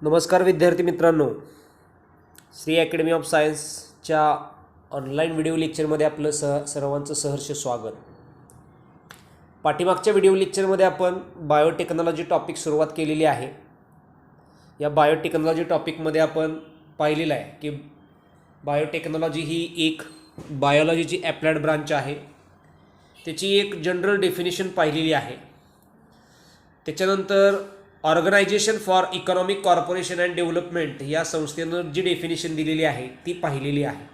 नमस्कार विद्यार्थी मित्रांनो, श्री अकॅडमी ऑफ सायन्सच्या ऑनलाईन व्हिडिओ लेक्चरमध्ये आपलं सर्वांचं सहर्ष स्वागत. पाठीमागच्या व्हिडिओ लेक्चरमध्ये आपण बायोटेक्नॉलॉजी टॉपिक सुरुवात केलेली आहे. या बायोटेक्नॉलॉजी टॉपिकमध्ये आपण पाहिलेलं आहे की बायोटेक्नॉलॉजी ही एक बायोलॉजीची ॲप्लाइड ब्रांच आहे. त्याची एक जनरल डेफिनेशन पाहिलेली आहे. त्याच्यानंतर organisation for economic corporation and development या संस्थेनं जी डेफिनेशन दिलेली आहे ती पाहिलेली आहे.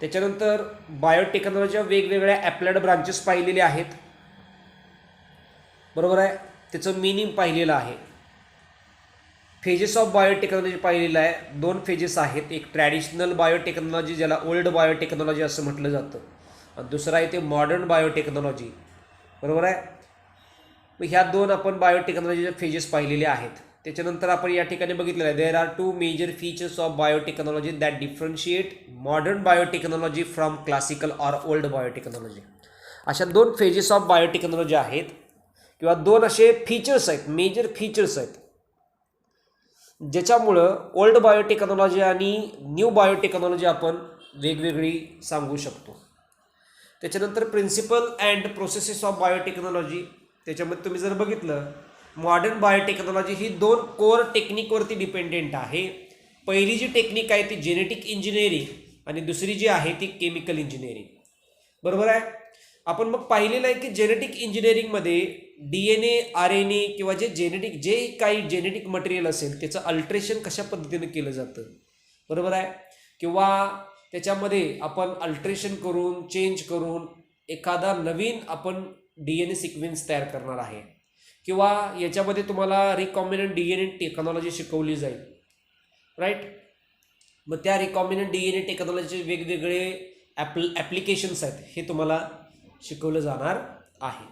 त्याच्यानंतर बायोटेक्नॉलॉजीच्या वेगवेगळ्या ॲप्लाइड ब्रांचेस पाहिलेले आहेत, बरोबर आहे. त्याचं मिनिंग पाहिलेलं आहे. फेजेस ऑफ बायोटेक्नॉलॉजी पाहिलेलं आहे. 2 फेजेस आहेत. एक ट्रॅडिशनल बायोटेक्नॉलॉजी ज्याला ओल्ड बायोटेक्नॉलॉजी असं म्हटलं जातं, आणि दुसरं आहे ते मॉडर्न बायोटेक्नॉलॉजी, बरोबर आहे. मग ह्या 2 आपण बायोटेक्नॉलॉजीचे फेजेस पाहिलेले आहेत. त्याच्यानंतर आपण या ठिकाणी बघितलेलं आहे there are 2 major features of biotechnology that differentiate modern biotechnology from classical or old biotechnology. अशा 2 फेजेस ऑफ बायोटेक्नॉलॉजी आहेत किंवा 2 असे फीचर्स आहेत, मेजर फीचर्स आहेत, ज्याच्यामुळं ओल्ड बायोटेक्नॉलॉजी आणि न्यू बायोटेक्नॉलॉजी आपण वेगवेगळी सांगू शकतो. त्याच्यानंतर principle and processes of biotechnology. त्याच्यामध्ये तुम्ही जर बघितलं, मॉडर्न बायोटेक्नॉलॉजी ही 2 कोर टेक्निकवरती डिपेंडेंट आहे. पहिली जी टेक्निक आहे ती जेनेटिक इंजिनिअरिंग आणि दुसरी जी आहे ती केमिकल इंजिनिअरिंग, बरोबर आहे. आपण मग पाहिलेलं आहे की जेनेटिक इंजिनिअरिंगमध्ये DNA, RNA किंवा जे काही जेनेटिक मटेरियल असेल त्याचं अल्ट्रेशन कशा पद्धतीनं केलं जातं, बरोबर आहे. किंवा त्याच्यामध्ये आपण अल्ट्रेशन करून चेंज करून एखादा नवीन आपण DNA सिक्वेन्स तयार करणार आहे, किंवा याच्यामध्ये तुम्हाला रिकॉम्बिनंट DNA टेक्नॉलॉजी शिकवली जाईल, राईट. मग त्या रिकॉम्बिनंट DNA टेक्नॉलॉजीचे वेगवेगळे ॲप्लिकेशन्स आहेत हे तुम्हाला शिकवलं जाणार आहे.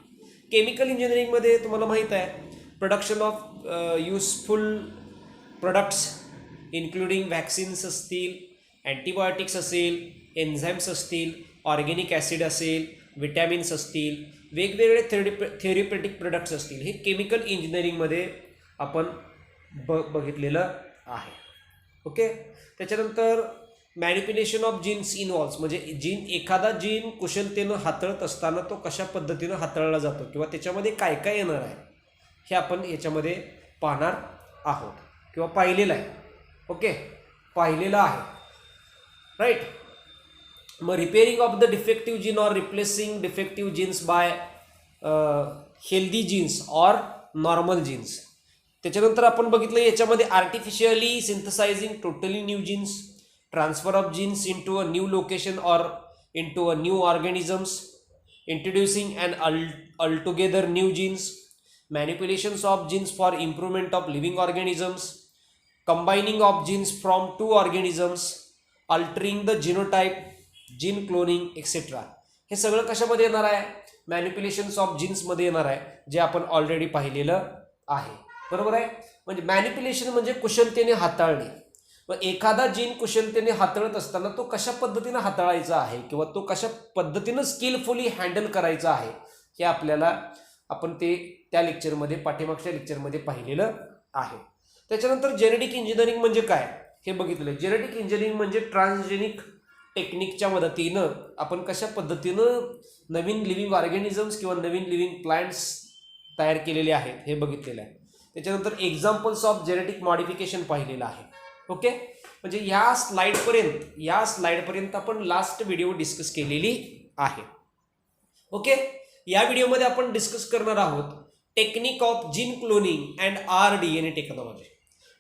केमिकल इंजिनिअरिंगमध्ये तुम्हाला माहीत आहे production of useful products including vaccines असतील, अँटीबायोटिक्स असेल, एन्झाईम्स असतील, ऑर्गॅनिक ॲसिड असेल, विटॅमिन्स असतील, वेगवेगळे थेरप्युटिक प्रोडक्ट्स असतील, हे केमिकल इंजिनिअरिंगमध्ये आपण बघितलेलं आहे. ओके. त्याच्यानंतर मॅनिप्युलेशन ऑफ जीन्स इन्व्हॉल्व्स, म्हणजे एखादा जीन कुशलतेनं हाताळत असताना तो कशा पद्धतीनं हाताळला जातो किंवा त्याच्यामध्ये काय काय येणार आहे हे आपण याच्यामध्ये पाहणार आहोत किंवा पाहिलेलं आहे. ओके, पाहिलेलं आहे, राईट. मग repairing of the defective gene or replacing defective genes by healthy genes or normal genes. त्याच्यानंतर आपण बघितलं याच्यामध्ये artificially synthesising totally new genes, transfer of genes into a new location or into a new organisms, introducing and altogether new genes, manipulations of genes for improvement of living organisms, combining of genes from 2 organisms, altering the genotype, gene cloning etcetera. हे सगळं कशामध्ये येणार आहे? मॅनिप्युलेशन्स of जीन्समध्ये येणार आहे, जे आपण ऑलरेडी पाहिलेलं आहे, बरोबर आहे. म्हणजे मॅनिप्युलेशन म्हणजे कुशलतेने हाताळणे. मग एखादा जीन कुशलतेने हाताळत असताना तो कशा पद्धतीनं हाताळायचा आहे किंवा तो कशा पद्धतीनं स्किलफुली हँडल करायचा आहे हे आपल्याला आपण त्या लेक्चरमध्ये, पाठीमागच्या लेक्चरमध्ये पाहिलेलं आहे. त्याच्यानंतर जेनेटिक इंजिनिअरिंग म्हणजे काय हे बघितलं. जेनेटिक इंजिनिअरिंग म्हणजे ट्रान्सजेनिक टेक्निकच्या मदतीनं आपण कशा पद्धतीनं नवीन लिव्हिंग ऑर्गॅनिझम्स किंवा नवीन लिव्हिंग प्लांट्स तयार केलेले आहेत हे बघितलेलं आहे. त्याच्यानंतर एक्झाम्पल्स ऑफ जेनेटिक मॉडिफिकेशन पाहिलेलं आहे. ओके, म्हणजे या स्लाइडपर्यंत आपण लास्ट व्हिडिओ डिस्कस केलेली आहे. ओके, या व्हिडिओमध्ये आपण डिस्कस करणार आहोत technique of gene cloning and RDNA technology.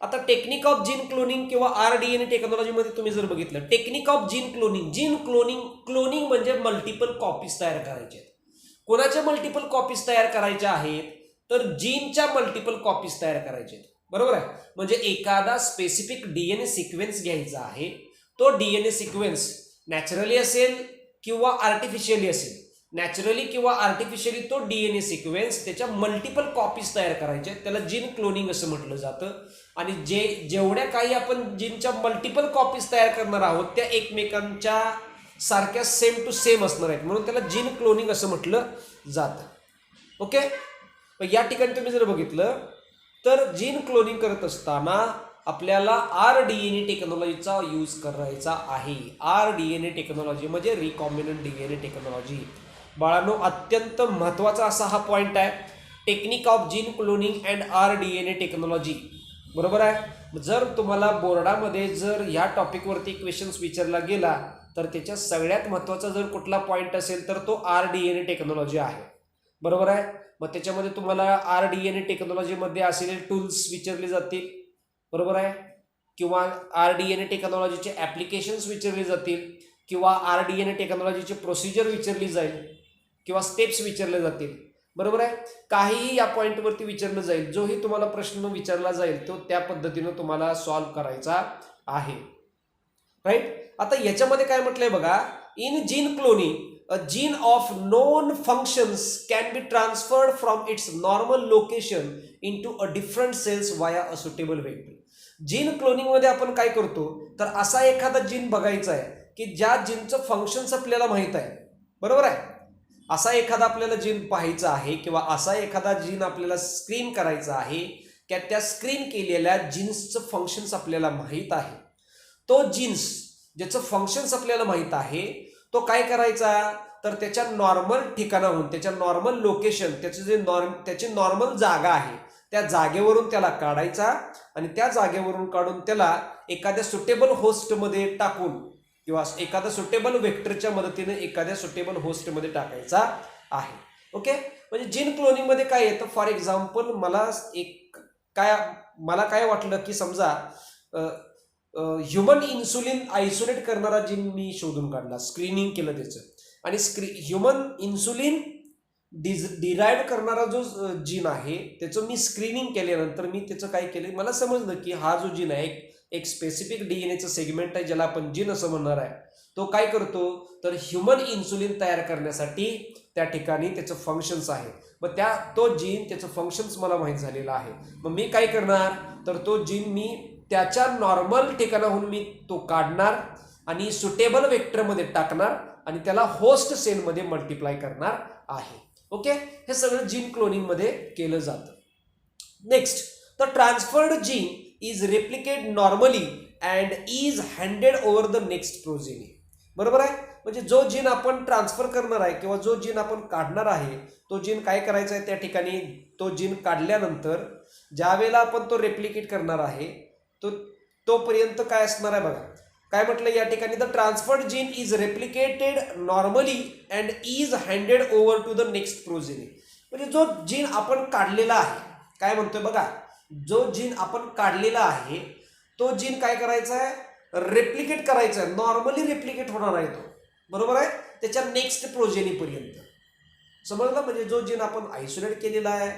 आता टेक्निक ऑफ जीन क्लोनिंग किंवा RDNA टेक्नॉलॉजीमध्ये तुम्ही जर बघितलं, टेक्निक ऑफ जीन क्लोनिंग म्हणजे मल्टिपल कॉपीज तयार करायचे आहेत. कोणाच्या मल्टिपल कॉपीज तयार करायच्या आहेत? तर जीनच्या मल्टिपल कॉपीज तयार करायचे आहेत, बरोबर आहे. म्हणजे एखादा स्पेसिफिक DNA सिक्वेन्स घ्यायचा आहे. तो DNA सिक्वेन्स नॅचरली असेल किंवा आर्टिफिशियली असेल. नॅचरली किंवा आर्टिफिशियली तो DNA सिक्वेन्स त्याच्या मल्टिपल कॉपीज तयार करायचे, त्याला जीन क्लोनिंग असं म्हटलं जातं. आणि जेवढ्या काही आपण जीनच्या मल्टिपल कॉपीज तयार करणार आहोत त्या एकमेकांच्या सारख्या सेम टू सेम असणार आहेत, म्हणून त्याला जीन क्लोनिंग असं म्हटलं जातं. ओके, या ठिकाणी तुम्ही जर बघितलं तर जीन क्लोनिंग करत असताना आपल्याला RDNA टेक्नॉलॉजीचा यूज करायचा आहे. RDNA टेक्नॉलॉजी म्हणजे रिकॉम्बिनंट DNA टेक्नॉलॉजी. बाळांनो, अत्यंत महत्त्वाचा असा हा पॉईंट आहे. Technique of gene cloning and RDNA technology. बरोबर आहे. जर तुम्हाला बोर्डामध्ये जर ह्या टॉपिकवरती क्वेश्चन्स विचारला गेला तर त्याच्या सगळ्यात महत्त्वाचा जर कुठला पॉईंट असेल तर तो RDNA टेक्नॉलॉजी आहे. बरोबर आहे. मग त्याच्यामध्ये तुम्हाला RDNA टेक्नॉलॉजीमध्ये असलेले टूल्स विचारले जातील. बरोबर आहे. किंवा RDNA टेक्नॉलॉजीचे ॲप्लिकेशन्स विचारले जातील किंवा RDNA टेक्नॉलॉजीची प्रोसिजर विचारली जाईल किंवा स्टेप्स विचारले जातील. बरोबर आहे. काहीही या पॉईंटवरती विचारलं जाईल. जोही तुम्हाला प्रश्न विचारला जाईल तो त्या पद्धतीनं तुम्हाला सॉल्व्ह करायचा आहे. राईट. आता याच्यामध्ये काय म्हटलंय बघा, in gene cloning a gene of known functions can be transferred from its normal location into a different cells via a suitable vector. Gene cloning मध्ये आपण काय करतो तर असा एखादा जीन बघायचा आहे की ज्या जीनचं फंक्शन्स आपल्याला माहित आहे. बरोबर आहे. असा एखादा आपल्याला जीन पाहायचा आहे किंवा असा एखादा जीन आपल्याला स्क्रीन करायचा आहे की त्या स्क्रीन केलेल्या जीन्सचं फंक्शन्स आपल्याला माहित आहे. तो जीन्स ज्याचं फंक्शन्स आपल्याला माहित आहे तो काय करायचा तर त्याच्या नॉर्मल ठिकाणाहून, त्याच्या नॉर्मल लोकेशन, त्याची नॉर्मल जागा आहे त्या जागेवरून त्याला काढायचा आणि त्या जागेवरून काढून त्याला एखाद्या सुटेबल होस्टमध्ये टाकून किंवा एखाद्या सुटेबल वेक्टरच्या मदतीने एखाद्या सुटेबल होस्टमध्ये टाकायचा आहे. ओके. म्हणजे जीन क्लोनिंगमध्ये काय येतं, फॉर एक्झाम्पल मला काय वाटलं की समजा ह्युमन इन्सुलिन आयसोलेट करणारा जीन मी शोधून काढला, स्क्रीनिंग केलं त्याचं, आणि ह्युमन इन्सुलिन डिराईव्ह करणारा जो जीन आहे त्याचं मी स्क्रीनिंग केल्यानंतर मी त्याचं काय केलं, मला समजलं की हा जो जीन आहे एक स्पेसिफिक DNAचं सेगमेंट आहे ज्याला आपण जीन असं म्हणणार आहे. तो काय करतो तर ह्युमन इन्सुलिन तयार करण्यासाठी त्या ठिकाणी त्याचं फंक्शन्स आहे. मग तो जीन त्याचं फंक्शन्स मला माहीत झालेलं आहे. मग मी काय करणार तर तो जीन मी त्याच्या नॉर्मल ठिकाणाहून मी तो काढणार आणि सुटेबल वेक्टरमध्ये टाकणार आणि त्याला होस्ट सेलमध्ये मल्टिप्लाय करणार आहे. ओके. हे सगळं जीन क्लोनिंगमध्ये केलं जातं. Next, the transferred gene is replicate normally and is handed over the next progeny. बरोबर आहे. म्हणजे जो जीन आपण ट्रान्सफर करणार आहे किंवा जो जीन आपण काढणार आहे तो जीन काय करायचा आहे त्या ठिकाणी, तो जीन काढल्यानंतर ज्या वेळेला आपण तो रेप्लिकेट करणार आहे तोपर्यंत काय असणार आहे बघा. काय म्हटलं या ठिकाणी, the transferred gene is replicated normally and is handed over to the next progeny. म्हणजे जो जीन आपण काढलेला आहे, काय म्हणतोय बघा, जो जीन आपण काढलेला आहे तो जीन काय करायचा आहे, रेप्लिकेट करायचा आहे. नॉर्मली रेप्लिकेट होणार आहे तो. बरोबर आहे. त्याच्या नेक्स्ट प्रोजेनीपर्यंत. समजलं. म्हणजे जो जीन आपण आयसोलेट केलेला आहे,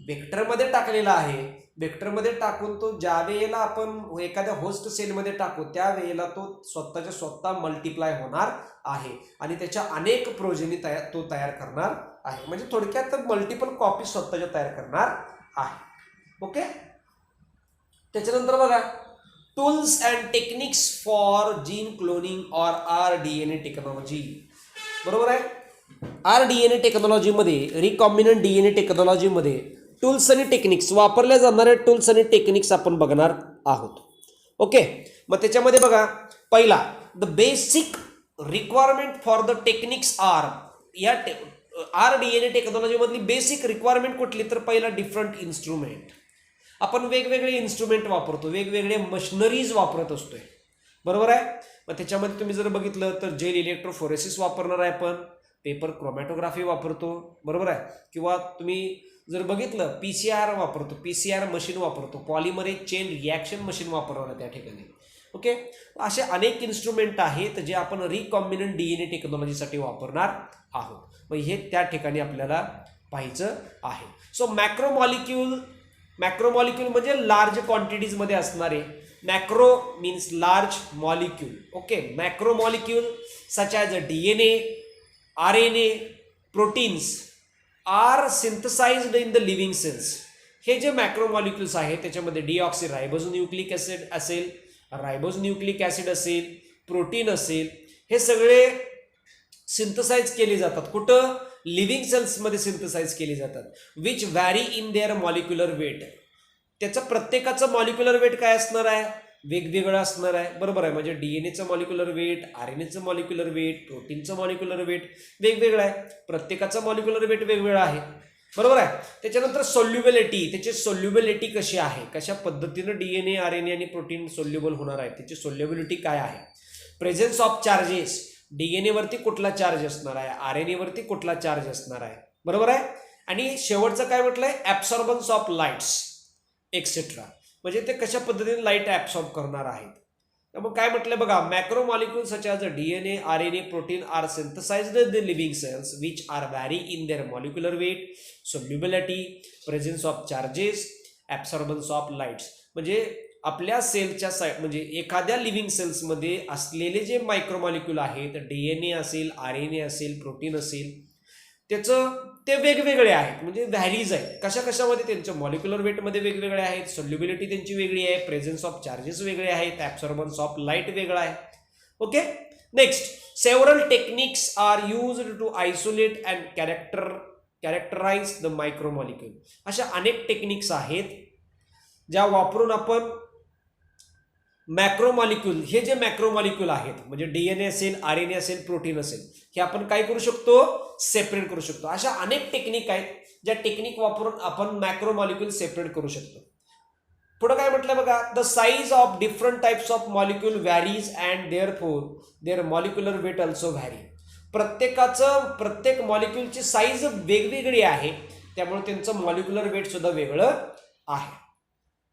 वेक्टरमध्ये टाकलेला आहे, वेक्टरमध्ये टाकून तो ज्या वेळेला आपण एखाद्या होस्ट सेलमध्ये टाकू त्यावेळेला तो स्वतःच्या स्वतः मल्टिप्लाय होणार आहे आणि त्याच्या अनेक प्रोजेनी तो तयार करणार आहे. म्हणजे थोडक्यात मल्टिपल कॉपी स्वतःच्या तयार करणार आहे. ओके. त्याच्यानंतर बघा, tools and techniques for gene cloning or RDNA technology. बरोबर आहे. RDNA टेक्नॉलॉजीमध्ये, रिकॉम्बिनंट DNA टेक्नॉलॉजीमध्ये टूल्स आणि टेक्निक्स, वापरल्या जाणाऱ्या टूल्स आणि टेक्निक्स आपण बघणार आहोत. ओके. मग त्याच्यामध्ये बघा, पहिला, the basic requirement for the techniques are. या RDNA टेक्नॉलॉजीमधली बेसिक रिक्वायरमेंट कुठली तर पहिला, डिफरंट इन्स्ट्रुमेंट. आपण वेगवेगळे इन्स्ट्रुमेंट वापरतो, वेगवेगळे मशिनरीज वापरत असतोय. बरोबर आहे. मग त्याच्यामध्ये तुम्ही जर बघितलं तर जेल इलेक्ट्रोफोरेसिस वापरणार आहे आपण, पेपर क्रोमॅटोग्राफी वापरतो. बरोबर आहे. किंवा तुम्ही जर बघितलं PCR वापरतो, PCR मशीन वापरतो, पॉलिमरेज चेन रिॲक्शन मशीन वापरणार त्या ठिकाणी. ओके. असे अनेक इन्स्ट्रुमेंट आहेत जे आपण रिकॉम्बिनंट DNA टेक्नॉलॉजीसाठी वापरणार आहोत. मग हे त्या ठिकाणी आपल्याला पाहायचं आहे. सो मॅक्रोमॉलिक्यूल म्हणजे लार्ज क्वांटिटीजमध्ये असणारे. Macro means large molecule. Okay. Macromolecule such as DNA, RNA, proteins are synthesised in the living cells. हे जे मॅक्रोमॉलिक्युल्स आहेत त्याच्यामध्ये डिऑक्सी रायबोन्यूक्लिक ॲसिड असेल, रायबोन्यूक्लिक ॲसिड असेल, प्रोटीन असेल, हे सगळे सिंथसाइज केले जातात. कुठं? लिव्हिंग सेल्समध्ये सिंथसाइज केले जातात. Which vary in their molecular weight. त्याचं प्रत्येकाचं मॉलिक्युलर वेट काय असणार आहे, वेगवेगळं असणार आहे. बरोबर आहे. म्हणजे डीएनएचं मॉलिक्युलर वेट, आरएनएचं मॉलिक्युलर वेट, प्रोटीनचं मॉलिक्युलर वेट वेगवेगळं आहे. प्रत्येकाचं मॉलिक्युलर वेट वेगवेगळं आहे. बरोबर आहे. त्याच्यानंतर सोल्युबिलिटी, त्याची सोल्युबिलिटी कशी आहे, कशा पद्धतीनं डीएनए, आरएनए आणि प्रोटीन सोल्युबल होणार आहे, त्याची सोल्युबिलिटी काय आहे. प्रेझेन्स ऑफ चार्जेस, डीएनए वरती कुठला चार्ज असणार आहे, आरएनए वरती कुठला चार्ज असणार आहे. बरोबर आहे. आणि शेवटचं काय म्हटलंय, ऍब्सॉर्बन्स ऑफ लाईट्स एक्सेट्रा, म्हणजे ते कशा पद्धतीने लाईट ऍब्सॉर्ब करणार आहेत. मग काय म्हटलं बघा, macromolecule such as DNA, RNA, protein are synthesised in the living cells which are vary in their molecular weight, solubility, presence of charges, absorbance of lights. म्हणजे आपल्या सेलच्या म्हणजे एखाद्या लिव्हिंग सेल्समध्ये असलेले जे मायक्रोमॉलिक्यूल आहेत, डीएनए असेल, आरएनए असेल, प्रोटीन असेल, त्याचं ते वेगवेगळे आहेत, म्हणजे व्हॅरीज आहेत. कशा कशामध्ये, त्यांच्या मॉलिक्युलर वेटमध्ये वेगवेगळे आहेत, सोल्युबिलिटी त्यांची वेगळी आहे, प्रेझेन्स ऑफ चार्जेस वेगळे आहेत, ऍब्सॉर्बन्स ऑफ लाईट वेगळा आहे. Okay. Next, several techniques are used to isolate and characterise the micromolecule. अशा अनेक टेक्निक्स आहेत ज्या वापरून आपण मॅक्रोमॉलिक्यूल, हे जे मॅक्रोमॉलिक्यूल आहेत, म्हणजे डीएनए असेल, आरएनए असेल, प्रोटीन असेल, हे आपण काय करू शकतो, सेपरेट करू शकतो. अशा अनेक टेक्निक आहेत ज्या टेक्निक वापरून आपण मॅक्रोमॉलिक्यूल सेपरेट करू शकतो. पुढे काय म्हटलं बघा, the size of different types of molecule varies and therefore their molecular weight also vary. प्रत्येक मॉलिक्यूलची साईज वेगवेगळी आहे, त्यामुळे त्यांचं मॉलिक्युलर वेट सुद्धा वेगळं आहे.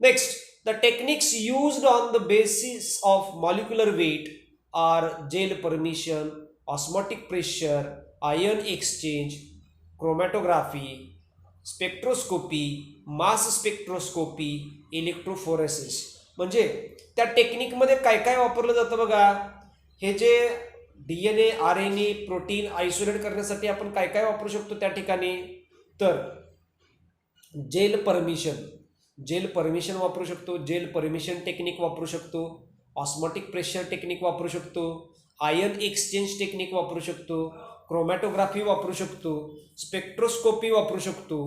Next, the techniques used on the basis of molecular weight are gel permeation, osmotic pressure, ion exchange, chromatography, spectroscopy, mass spectroscopy, electrophoresis. म्हणजे त्या टेक्निकमध्ये काय काय वापरलं जातं बघा. हे जे डीएनए, आरएनए, प्रोटीन आयसोलेट करण्यासाठी आपण काय काय वापरू शकतो त्या ठिकाणी, तर जेल परमिशन वापरू शकतो, जेल परमिशन टेक्निक वापरू शकतो, ऑस्मॉटिक प्रेशर टेक्निक वापरू शकतो, आयन एक्सचेंज टेक्निक वापरू शकतो, क्रोमॅटोग्राफी वापरू शकतो, स्पेक्ट्रोस्कोपी वापरू शकतो,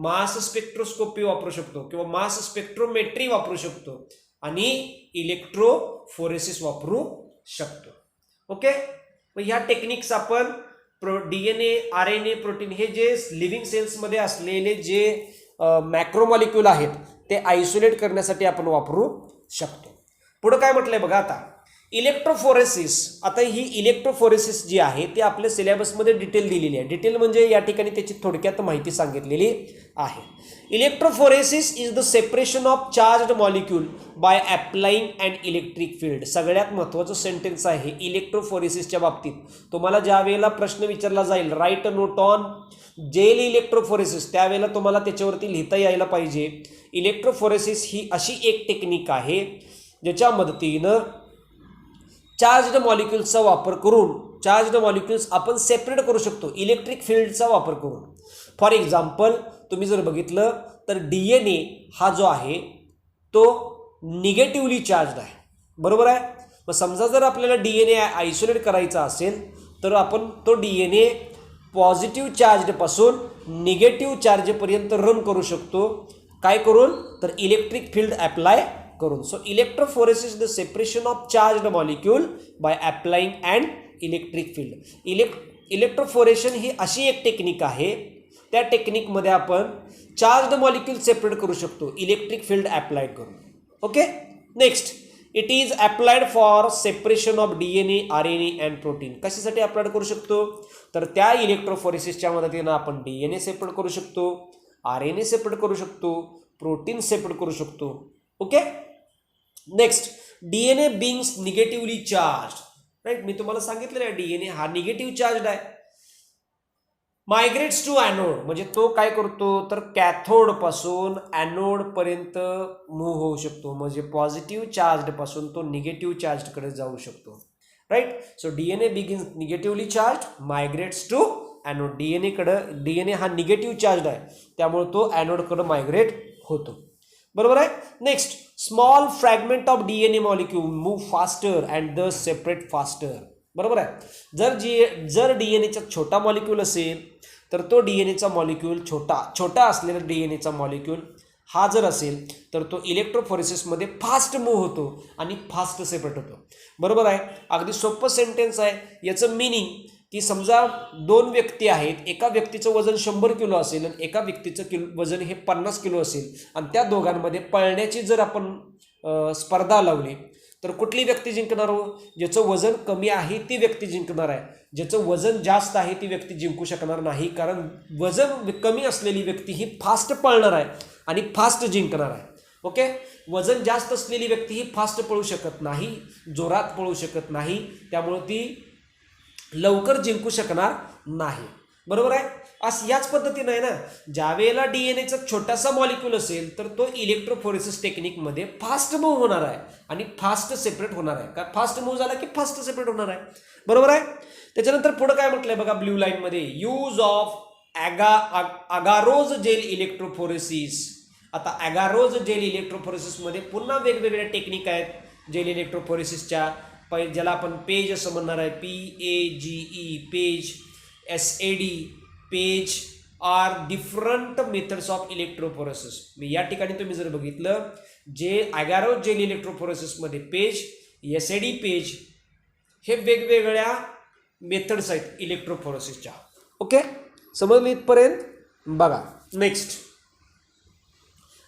मास स्पेक्ट्रोस्कोपी वापरू शकतो किंवा मास स्पेक्ट्रोमेट्री वापरू शकतो आणि इलेक्ट्रोफोरेसिस वापरू शकतो. ओके. मग ह्या टेक्निक्स आपण डीएनए, आरएनए, प्रोटीन हे जे लिव्हिंग सेल्समध्ये असलेले जे मॅक्रोमॉलिक्यूल आहेत ते आयसोलेट करण्यासाठी आपण वापरू शकतो. पुढे काय म्हटलंय बघा, आता इलेक्ट्रोफोरेसिस. आता ही इलेक्ट्रोफोरेसिस जी आहे ती आपल्या सिलेबसमध्ये डिटेल दिलेली आहे. डिटेल म्हणजे या ठिकाणी त्याची थोडक्यात माहिती सांगितलेली आहे. Electrophoresis is the separation of charged molecule by applying and electric field. सगळ्यात महत्त्वाचं सेंटेन्स आहे इलेक्ट्रोफोरेसिसच्या बाबतीत. तुम्हाला ज्या वेळेला प्रश्न विचारला जाईल, write a note on gel electrophoresis, त्यावेळेला तुम्हाला त्याच्यावरती लिहिता यायला पाहिजे. इलेक्ट्रोफोरेसिस ही अशी एक टेक्निक आहे ज्याच्या मदतीनं चार्ज्ड मॉलिक्यूल्सचा वापर करून चार्ज्ड मॉलिक्यूल्स आपण सेपरेट करू शकतो इलेक्ट्रिक फील्डचा वापर करून. फॉर एक्झाम्पल तुम्ही जर बघितलं तर डीएनए हा जो आहे तो निगेटिव्हली चार्ज्ड आहे. बरोबर आहे. मग समजा जर आपल्याला डीएनए आयसोलेट करायचा असेल तर आपण तो डीएनए पॉझिटिव्ह चार्जपासून निगेटिव्ह चार्जपर्यंत रन करू शकतो. काय करून, तर इलेक्ट्रिक फील्ड अप्लाय करून. So electrophoresis the separation of charged molecule by applying and electric field. Electrophoresis ही अशी एक टेक्निक आहे, त्या टेक्निकमध्ये आपण चार्ज्ड मॉलिक्यूल सेपरेट करू शकतो इलेक्ट्रिक फील्ड अप्लाय करून. Okay. Next, it is applied for separation of DNA, RNA and protein. कशासाठी अप्लाइड करू शकतो, तर त्या इलेक्ट्रोफोरेसिसच्या मदतीनं आपण डीएनए सेपरेट करू शकतो, आरएनए सेपरेट करू शकतो, प्रोटीन सेपरेट करू शकतो. Okay. Next, DNA beings negatively charge. Right, मी तुम्हाला सांगितलेलं आहे डीएनए हा निगेटिव्ह चार्ज आहे. मायग्रेट्स टू ॲनोड, म्हणजे तो काय करतो तर कॅथोड पासून ॲनोड पर्यंत मूव्ह होऊ शकतो. म्हणजे पॉझिटिव्ह चार्ज पासून तो निगेटिव्ह चार्जकडे जाऊ शकतो. Right. So DNA begins negatively charge, migrates to anode. DNA हा निगेटिव्ह चार्ज आहे, त्यामुळे तो ॲनोडकडे मायग्रेट होतो. बरोबर आहे. Next, small fragment of DNA molecule move faster and the separate faster. बरोबर आहे. जर डीएनएचा छोटा मॉलिक्यूल असेल तर तो डीएनएचा मॉलिक्यूल छोटा असलेला डीएनएचा मॉलिक्यूल हा जर असेल तर तो इलेक्ट्रोफोरेसिसमध्ये फास्ट मूव्ह होतो आणि फास्ट सेपरेट होतो. बरोबर आहे. अगदी सोपं सेंटेन्स आहे. याचं मिनिंग की समजा दोन व्यक्ती आहेत, एका व्यक्तीचं वजन 100 किलो असेल आणि एका व्यक्तीचं वजन हे 50 किलो असेल आणि त्या दोघांमध्ये पळण्याची जर आपण स्पर्धा लावली तर कुठली व्यक्ती जिंकणार हो? ज्याचं वजन कमी आहे ती व्यक्ती जिंकणार आहे. ज्याचं वजन जास्त आहे ती व्यक्ती जिंकू शकणार नाही, कारण वजन कमी असलेली व्यक्ती ही फास्ट पळणार आहे आणि फास्ट जिंकणार आहे. ओके. वजन जास्त असलेली व्यक्ती ही फास्ट पळू शकत नाही, जोरात पळू शकत नाही, त्यामुळे ती लवकर जिंकू शकणार नाही. बरोबर आहे. याच पद्धतीने आहे ना, ज्यावेळेला डीएनएचा छोटासा मॉलिक्यूल असेल तर तो इलेक्ट्रोफोरेसिस टेक्निकमध्ये फास्ट मूव्ह होणार आहे आणि फास्ट सेपरेट होणार आहे. का फास्ट मूव्ह झाला की फास्ट सेपरेट होणार आहे. बरोबर आहे. त्याच्यानंतर पुढे काय म्हटलंय बघा ब्ल्यू लाईनमध्ये, यूज ऑफ अगारोज जेल इलेक्ट्रोफोरेसिस. आता अगारोज जेल इलेक्ट्रोफोरेसिसमध्ये पुन्हा वेगवेगळ्या टेक्निक आहेत जेल इलेक्ट्रोफोरेसिसच्या. ज्याला आपण पेज असं म्हणणार आहे, PAGE page, SAD page are different methods of electrophoresis. या ठिकाणी तुम्ही जर बघितलं, जे अगारोज जेल इलेक्ट्रोफोरेसिसमध्ये पेज, SAD पेज हे वेगवेगळ्या मेथड्स आहेत इलेक्ट्रोफोरेसिसच्या. ओके. समजली इथपर्यंत? बघा नेक्स्ट.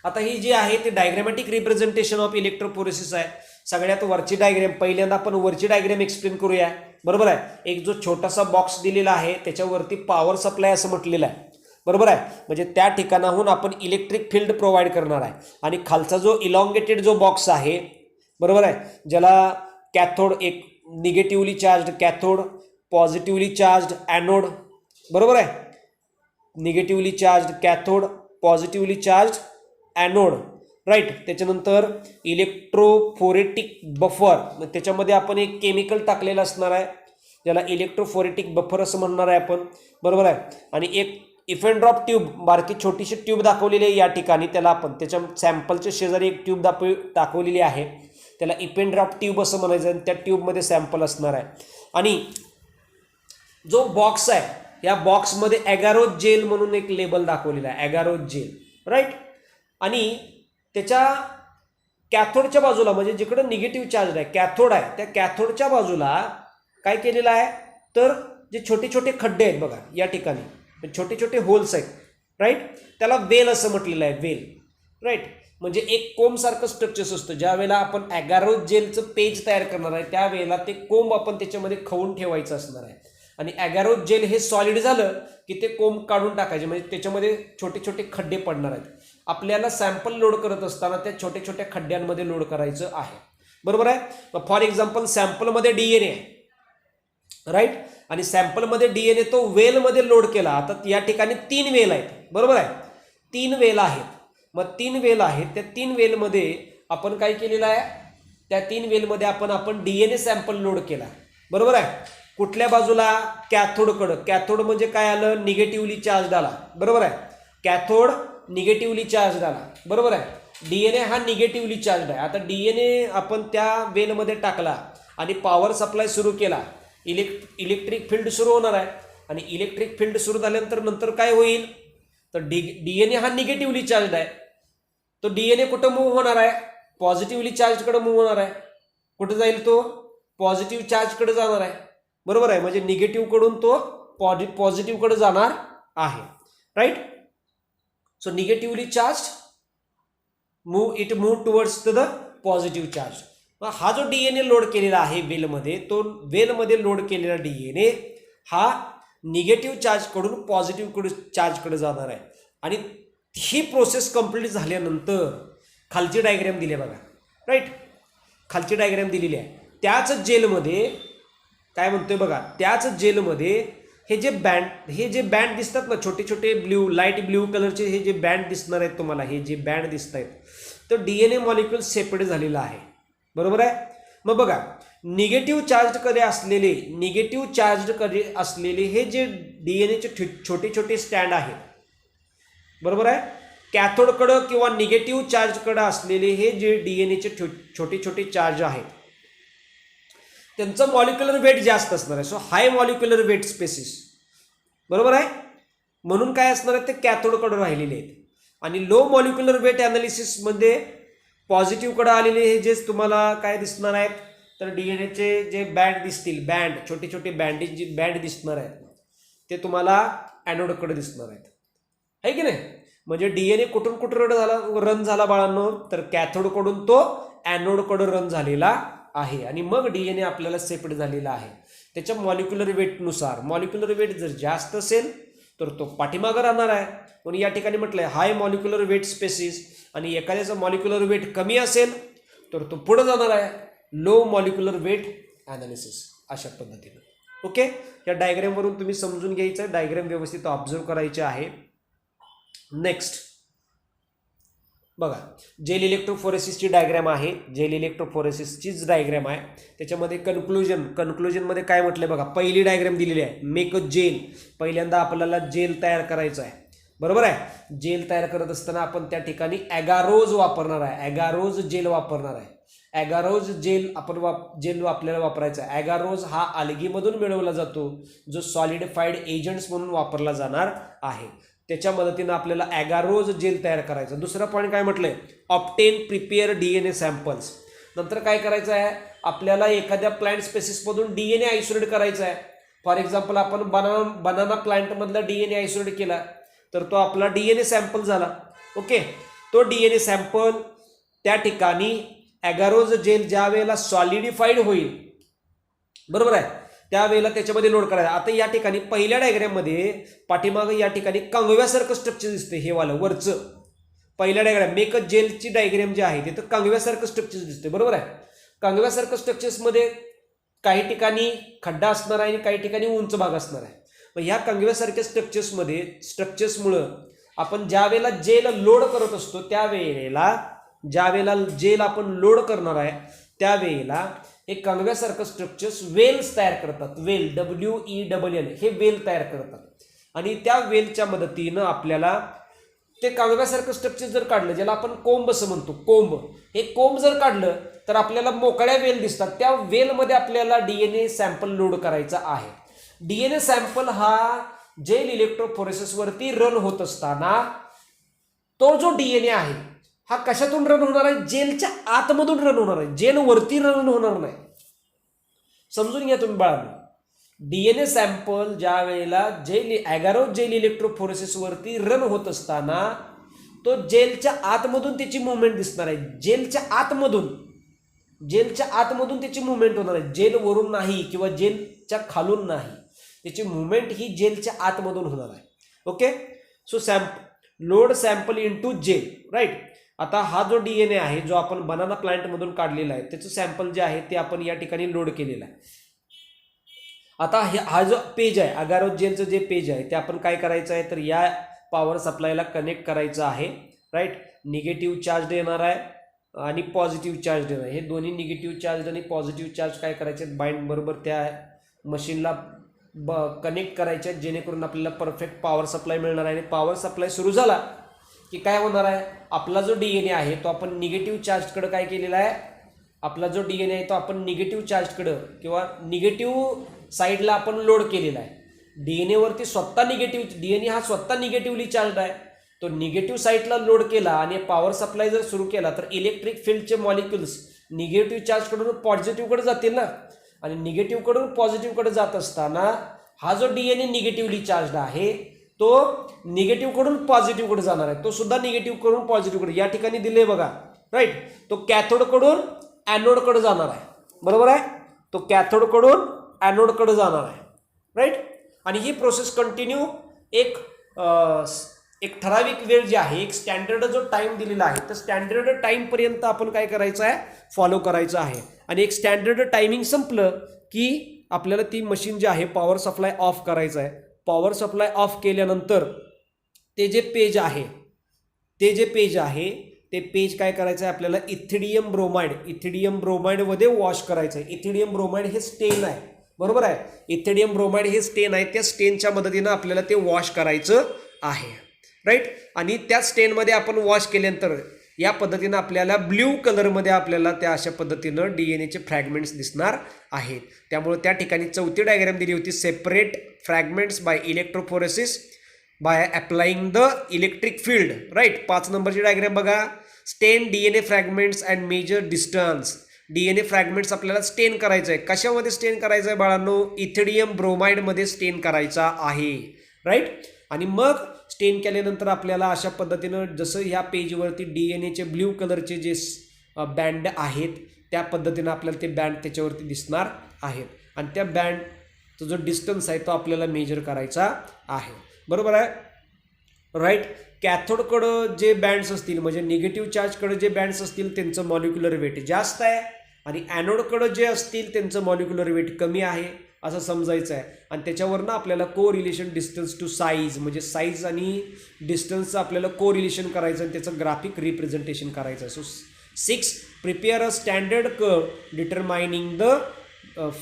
आता ही जी आहे ती डायग्रॅमॅटिक रिप्रेझेंटेशन ऑफ इलेक्ट्रोफोरेसिस आहे. सगळ्यात वरची डायग्रॅम, पहिल्यांदा आपण वरची डायग्रॅम एक्सप्लेन करूया. बरोबर आहे. एक जो छोटासा बॉक्स दिलेला आहे त्याच्यावरती पॉवर सप्लाय असं म्हटलेलं आहे. बरोबर आहे. म्हणजे त्या ठिकाणाहून आपण इलेक्ट्रिक फील्ड प्रोव्हाइड करणार आहे. आणि खालचा जो इलॉंगेटेड जो बॉक्स आहे, बरोबर आहे, ज्याला कॅथोड, एक negatively charge cathode, positively charge anode. बरोबर आहे. Negatively charge cathode, positively charge anode. Right. त्याच्यानंतर इलेक्ट्रोफोरेटिक बफर, त्याच्यामध्ये आपण एक केमिकल टाकलेलं असणार आहे ज्याला इलेक्ट्रोफोरेटिक बफर असं म्हणणार आहे आपण. बरोबर आहे. आणि एक इफेन ड्रॉप ट्यूब, बारकी छोटीशी ट्यूब दाखवलेली आहे या ठिकाणी. त्याला आपण त्याच्या सॅम्पलच्या शेजारी एक ट्यूब दाखवलेली आहे, त्याला इफेन ड्रॉप ट्यूब असं म्हणायचं आणि त्या ट्यूबमध्ये सॅम्पल असणार आहे. आणि जो बॉक्स आहे या बॉक्समध्ये ॲगारोज जेल म्हणून एक लेबल दाखवलेला आहे, ॲगारोज जेल. राईट. आणि त्याच्या कॅथोडच्या बाजूला, म्हणजे जिकडं निगेटिव्ह चार्ज आहे, कॅथोड आहे, त्या कॅथोडच्या बाजूला काय केलेलं आहे तर जे छोटे छोटे खड्डे आहेत बघा या ठिकाणी, छोटे छोटे होल्स आहेत. राईट. त्याला वेल असं म्हटलेलं आहे, वेल. राईट. म्हणजे एक कोंबसारखं स्ट्रक्चर्स असतं. ज्या वेळेला आपण ॲगारोज जेलचं पेज तयार करणार आहे त्यावेळेला ते कोंब आपण त्याच्यामध्ये खवून ठेवायचं असणार आहे. आणि ॲगारोज जेल हे सॉलिड झालं की ते कोंब काढून टाकायचे, म्हणजे त्याच्यामध्ये छोटे छोटे खड्डे पडणार आहेत. आपल्याला सॅम्पल लोड करत असताना त्या छोट्या छोट्या खड्ड्यांमध्ये लोड करायचं आहे. बरोबर आहे. फॉर एक्झाम्पल सॅम्पलमध्ये DNA आहे. राईट. आणि सॅम्पलमध्ये DNA तो वेलमध्ये लोड केला. आता या ठिकाणी 3 वेल आहेत. बरोबर आहे. 3 वेल आहेत. मग 3 वेल आहेत, त्या 3 वेलमध्ये आपण काय केलेलं आहे, त्या 3 वेलमध्ये आपण DNA सॅम्पल लोड केला. बरोबर आहे. कुठल्या बाजूला? कॅथोडकडं. कॅथोड म्हणजे काय आलं, निगेटिव्हली चार्ज आला. बरोबर आहे. कॅथोड निगेटिव्हली चार्ज आला. बरोबर आहे. DNA हा निगेटिव्हली चार्ज आहे. आता DNA आपण त्या वेलमध्ये टाकला आणि पॉवर सप्लाय सुरू केला, इलेक्ट्रिक फील्ड सुरू होणार आहे. आणि इलेक्ट्रिक फील्ड सुरू झाल्यानंतर नंतर काय होईल तर DNA हा निगेटिव्हली चार्ज आहे. तो DNA कुठं मूव्ह होणार आहे? पॉझिटिव्हली चार्जकडे मूव्ह होणार आहे. कुठं जाईल तो? पॉझिटिव्ह चार्जकडे जाणार आहे. बरोबर आहे. म्हणजे निगेटिव्हकडून तो पॉझिटिव्हकडे जाणार आहे. Right. So negatively charge move towards the positive charge. हा जो DNA लोड केलेला आहे वेलमध्ये, तो वेलमध्ये लोड केलेला DNA हा निगेटिव्ह चार्जकडून पॉझिटिव्ह चार्जकडे जाणार आहे. आणि ही प्रोसेस कंप्लीट झाल्यानंतर खालची डायग्रॅम दिली आहे बघा. राईट. खालची डायग्रॅम दिलेली आहे. त्याच जेलमध्ये काय म्हणतोय बघा, त्याच जेलमध्ये हे जे बँड दिसतात ना, छोटे छोटे ब्ल्यू, लाईट ब्ल्यू कलरचे हे जे बँड दिसणार आहेत तुम्हाला, हे जे बँड दिसत आहेत, तर DNA मॉलिक्यूल सेपरेट झालेला आहे. बरोबर आहे. मग बघा, निगेटिव्ह चार्ज कडे असलेले हे जे DNAचे छोटे छोटे स्टँड आहेत. बरोबर आहे. कॅथोडकडं किंवा निगेटिव्ह चार्जकडं असलेले हे जे DNAचे छोटे छोटे चार्ज आहेत त्यांचं मॉलिक्युलर वेट जास्त असणार आहे. सो हाय मॉलिक्युलर वेट स्पेसिस. बरोबर आहे. म्हणून काय असणार आहे, ते कॅथोडकडे राहिलेले आहेत. आणि लो मॉलिक्युलर वेट ॲनालिसिसमध्ये पॉझिटिव्हकडे आलेले हे जे तुम्हाला काय दिसणार आहेत, तर डीएनएचे जे बँड दिसतील, बँड छोटे छोटे बँडेज जे बँड दिसणार आहेत ते तुम्हाला ॲनोडकडे दिसणार आहेत, आहे की नाही. म्हणजे डीएनए कुठून कुठं रन झाला बाळांनो, तर कॅथोडकडून तो ॲनोडकडे रन झालेला आहे आणि मग डीएनए आपल्याला सेपरेट झालेला आहे. त्याच्या मॉलिक्युलर वेटनुसार, मॉलिक्युलर वेट जर जास्त असेल तर तो पाठीमागं राहणार आहे. म्हणून या ठिकाणी म्हटलंय हाय मॉलिक्युलर वेट स्पेसिस, आणि एखाद्याचं मॉलिक्युलर वेट कमी असेल तर तो पुढे जाणार आहे लो मॉलिक्युलर वेट ॲनालिसिस, अशा पद्धतीनं. ओके, या डायग्रॅमवरून तुम्ही समजून घ्यायचं, डायग्रॅम व्यवस्थित ऑब्झर्व करायचे आहे. नेक्स्ट बघा, जेल इलेक्ट्रोफोरेसिसची डायग्रॅम आहे, जेल इलेक्ट्रोफोरेसिसचीच डायग्रॅम आहे. त्याच्यामध्ये कन्क्लुजनमध्ये काय म्हटलंय बघा, पहिली डायग्रॅम दिलेली आहे, मेक अ जेल. पहिल्यांदा आपल्याला जेल तयार करायचं आहे, बरोबर आहे. जेल तयार करत असताना आपण त्या ठिकाणी ॲगारोज वापरणार आहे, ॲगारोज जेल वापरणार आहे. ॲगारोज जेल जेल आपल्याला वापरायचा आहे. ॲगारोज हा अल्गीमधून मिळवला जातो, जो सॉलिडिफाईड एजंट्स म्हणून वापरला जाणार आहे. त्याच्या मदतीनं आपल्याला ॲगारोज जेल तयार करायचं. दुसरा पॉईंट काय म्हटलंय, ऑप्टेन प्रिपेअर डीएनए सॅम्पल्स. नंतर काय करायचं आहे, आपल्याला एखाद्या प्लांट स्पेसिसमधून डीएनए आयसोलेट करायचा आहे. फॉर एक्झाम्पल आपण बनाना प्लांटमधला डीएनए आयसोलेट केला तर तो आपला डीएनए सॅम्पल झाला. ओके, तो डीएनए सॅम्पल त्या ठिकाणी ॲगारोज जेल ज्या वेळेला सॉलिडिफाईड होईल, बरोबर आहे, त्यावेळेला त्याच्यामध्ये लोड करायचा. आता या ठिकाणी पहिल्या डायग्रॅममध्ये पाठीमागं या ठिकाणी कांगव्यासारखं स्ट्रक्चर दिसते, हे वालं वरचं पहिल्या डायग्रॅम मेक अ जेलची डायग्रॅम जी आहे तिथं कांगव्यासारखं स्ट्रक्चर दिसते, बरोबर आहे. कांगव्यासारखं स्ट्रक्चर्समध्ये काही ठिकाणी खड्डा असणार आहे आणि काही ठिकाणी उंच भाग असणार आहे. मग ह्या कांगव्यासारख्या स्ट्रक्चर्समुळं आपण ज्या वेळेला जेल लोड करत असतो त्यावेळेला, ज्या वेळेला जेल आपण लोड करणार आहे त्यावेळेला हे कांगव्यासारखं स्ट्रक्चर्स वेल्स तयार करतात. वेल, WELL, हे वेल तयार करतात आणि त्या वेलच्या मदतीनं आपल्याला ते कांगव्यासारखं स्ट्रक्चर जर काढलं, ज्याला आपण कोंब असं म्हणतो, कोंब, हे कोंब जर काढलं तर आपल्याला मोकळ्या वेल दिसतात. त्या वेलमध्ये आपल्याला डीएनए सॅम्पल लोड करायचा आहे. डीएनए सॅम्पल हा जेल इलेक्ट्रोफोरेसिसवरती रन होत असताना तो जो डीएनए आहे हा कशातून रन होणार आहे, जेलच्या आतमधून रन होणार आहे, जेल वरती रन होणार नाही. समजून घ्या तुम्ही बाळांनो. डीएनए सॅम्पल ज्या वेळेला ॲगारोज जेल इलेक्ट्रोफोरेसिसवरती रन होत असताना तो जेलच्या आतमधून त्याची मुवमेंट दिसणार आहे. जेलच्या आतमधून त्याची मुवमेंट होणार आहे, जेल वरून नाही किंवा जेलच्या खालून नाही. त्याची मुवमेंट ही जेलच्या आतमधून होणार आहे. Okay, so load sample into gel, right. आता हा जो डीएनए आहे जो आपण बनाना प्लांटमधून काढलेला आहे त्याचं सॅम्पल जे आहे ते आपण या ठिकाणी लोड केलेलं आहे. आता हा जो पेज आहे, ॲगारोज जेलचं जे पेज आहे ते आपण काय करायचं आहे, तर या पॉवर सप्लायला कनेक्ट करायचं आहे, राईट. निगेटिव्ह चार्ज येणार आहे आणि पॉझिटिव्ह चार्ज येणार आहे. हे दोन्ही निगेटिव्ह चार्ज आणि पॉझिटिव्ह चार्ज काय करायचे, बाइंड बरोबर त्या मशीनला कनेक्ट करायचे, जेणेकरून आपल्याला परफेक्ट पॉवर सप्लाय मिळणार आहे. आणि पॉवर सप्लाय सुरू झाला की काय होणार आहे, आपला जो डीएनए आहे तो आपण निगेटिव्ह चार्जकडे काय केलेला आहे, आपला जो डीएनए आहे तो आपण निगेटिव्ह चार्जकडं किंवा निगेटिव्ह साईडला आपण लोड केलेला आहे. डीएनएवरती स्वतः डीएनए हा स्वतः निगेटिव्हली चार्ज आहे, तो निगेटिव्ह साईडला लोड केला आणि पॉवर सप्लाय जर सुरू केला तर इलेक्ट्रिक फील्डचे मॉलिक्युल्स निगेटिव्ह चार्जकडून पॉझिटिव्हकडे जातील ना, आणि निगेटिव्हकडून पॉझिटिव्हकडे जात असताना हा जो डीएनए निगेटिव्हली चार्ज आहे तो निगेटिव्हकडून पॉझिटिव्हकडे जाणार आहे, तो सुद्धा निगेटिव्हकडून पॉझिटिव्हकडे या ठिकाणी दिले बघा, राईट. तो कॅथोडकडून ॲनोडकडे जाणार आहे, बरोबर आहे. तो कॅथोडकडून ॲनोडकडे जाणार आहे, राईट. आणि ही प्रोसेस कंटिन्यू एक ठराविक वेळ जी आहे, एक स्टँडर्ड जो टाइम दिलेला आहे तर स्टँडर्ड टाइमपर्यंत आपण काय करायचं आहे, फॉलो करायचं आहे. आणि एक स्टँडर्ड टायमिंग संपलं की आपल्याला ती मशीन जी आहे पॉवर सप्लाय ऑफ करायचं आहे. पॉवर सप्लाय ऑफ केल्यानंतर ते जे पेज आहे ते पेज काय करायचं आहे, आपल्याला इथिडियम ब्रोमाइडमध्ये वॉश करायचं आहे. इथिडियम ब्रोमाइड हे स्टेन आहे, बरोबर आहे. इथिडियम ब्रोमाइड हे स्टेन आहे, त्या स्टेनच्या मदतीनं आपल्याला ते वॉश करायचं आहे, राईट. आणि त्या स्टेनमध्ये आपण वॉश केल्यानंतर या पद्धतीनं आपल्याला ब्ल्यू कलरमध्ये आपल्याला त्या अशा पद्धतीनं डीएनएचे फ्रॅगमेंट्स दिसणार आहेत. त्यामुळे त्या ठिकाणी चौथी डायग्राम दिली होती, separate fragments by electrophoresis. By applying the electric field, right. 5 नंबरची डायग्राम बघा. Stain DNA fragments and measure distance. DNA fragments आपल्याला स्टेन करायचं आहे. कशामध्ये स्टेन करायचं आहे बाळांनो? इथिडियम ब्रोमाइडमध्ये स्टेन करायचा आहे, राईट. आणि मग स्टेन केल्यानंतर आपल्याला अशा पद्धतीनं जसं ह्या पेजवरती DNAचे ब्ल्यू कलरचे जे बँड आहेत त्या पद्धतीनं आपल्याला ते बँड त्याच्यावरती दिसणार आहेत. आणि त्या बँडचा जो डिस्टन्स आहे तो आपल्याला मेजर करायचा आहे, बरोबर आहे, राईट. कॅथोडकडं जे बँड्स असतील म्हणजे निगेटिव्ह चार्जकडं जे बँड्स असतील त्यांचं मॉलिक्युलर वेट जास्त आहे आणि ॲनोडकडं जे असतील त्यांचं मॉलिक्युलर वेट कमी आहे असं समजायचं आहे. आणि त्याच्यावरनं आपल्याला को रिलेशन डिस्टन्स टू साईज म्हणजे साईज आणि डिस्टन्सचं आपल्याला को रिलेशन करायचं आणि त्याचं ग्राफिक रिप्रेझेंटेशन करायचं आहे. So 6 prepare a standard curve determining the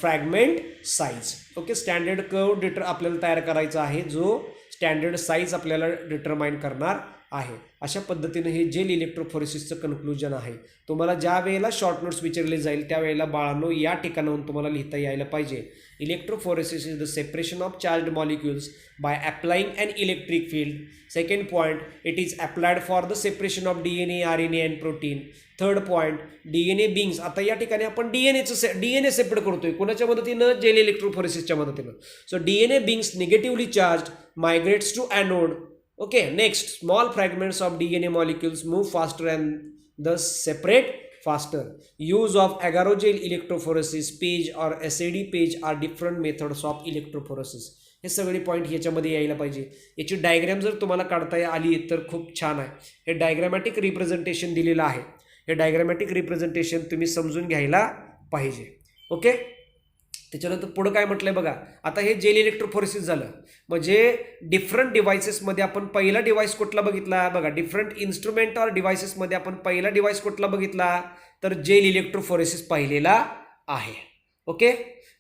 fragment size. Okay, standard curve आपल्याला तयार करायचा आहे जो स्टँडर्ड साईज आपल्याला डिटरमाइन करणार आहे. अशा पद्धतीने हे जेल इलेक्ट्रोफोरेसिसचं कन्क्लुजन आहे. तुम्हाला ज्या वेळेला शॉर्ट नोट्स विचारले जाईल त्यावेळेला बाळांनो या ठिकाणाहून तुम्हाला लिहिता यायला पाहिजे. Electrophoresis is the separation of charge molecules by applying an electric field. Second point, it is applied for the separation of DNA, RNA and protein. Third point, DNA binds. आता या ठिकाणी आपण DNA सेपरेट करतोय कोणाच्या मदतीनं? Gel इलेक्ट्रोफोरेसिसच्या मदतीनं. So DNA beings negatively charge migrates to anode. Okay, next, small fragments of DNA molecules move faster and the separate faster. Use of agarose gel electrophoresis PAGE or SAD page are different methods of electrophoresis. हे सगळे point ह्याच्यामध्ये यायला पाहिजे. याची diagram जर तुम्हाला काढता आली तर खूप छान आहे. हे डायग्रॅमॅटिक रिप्रेझेंटेशन दिलेलं आहे. हे डायग्रॅमॅटिक रिप्रेझेंटेशन तुम्ही समजून घ्यायला पाहिजे. ओके, त्याच्यानंतर पुढं काय म्हटलंय बघा. आता हे जेल इलेक्ट्रोफोरेसिस झालं म्हणजे डिफरंट डिव्हायसेसमध्ये आपण पहिला डिव्हाइस कुठला बघितला बघा. डिफरंट इन्स्ट्रुमेंट और डिव्हायसेसमध्ये आपण पहिला डिव्हाइस कुठला बघितला तर जेल इलेक्ट्रोफोरेसिस पाहिलेला आहे. Okay,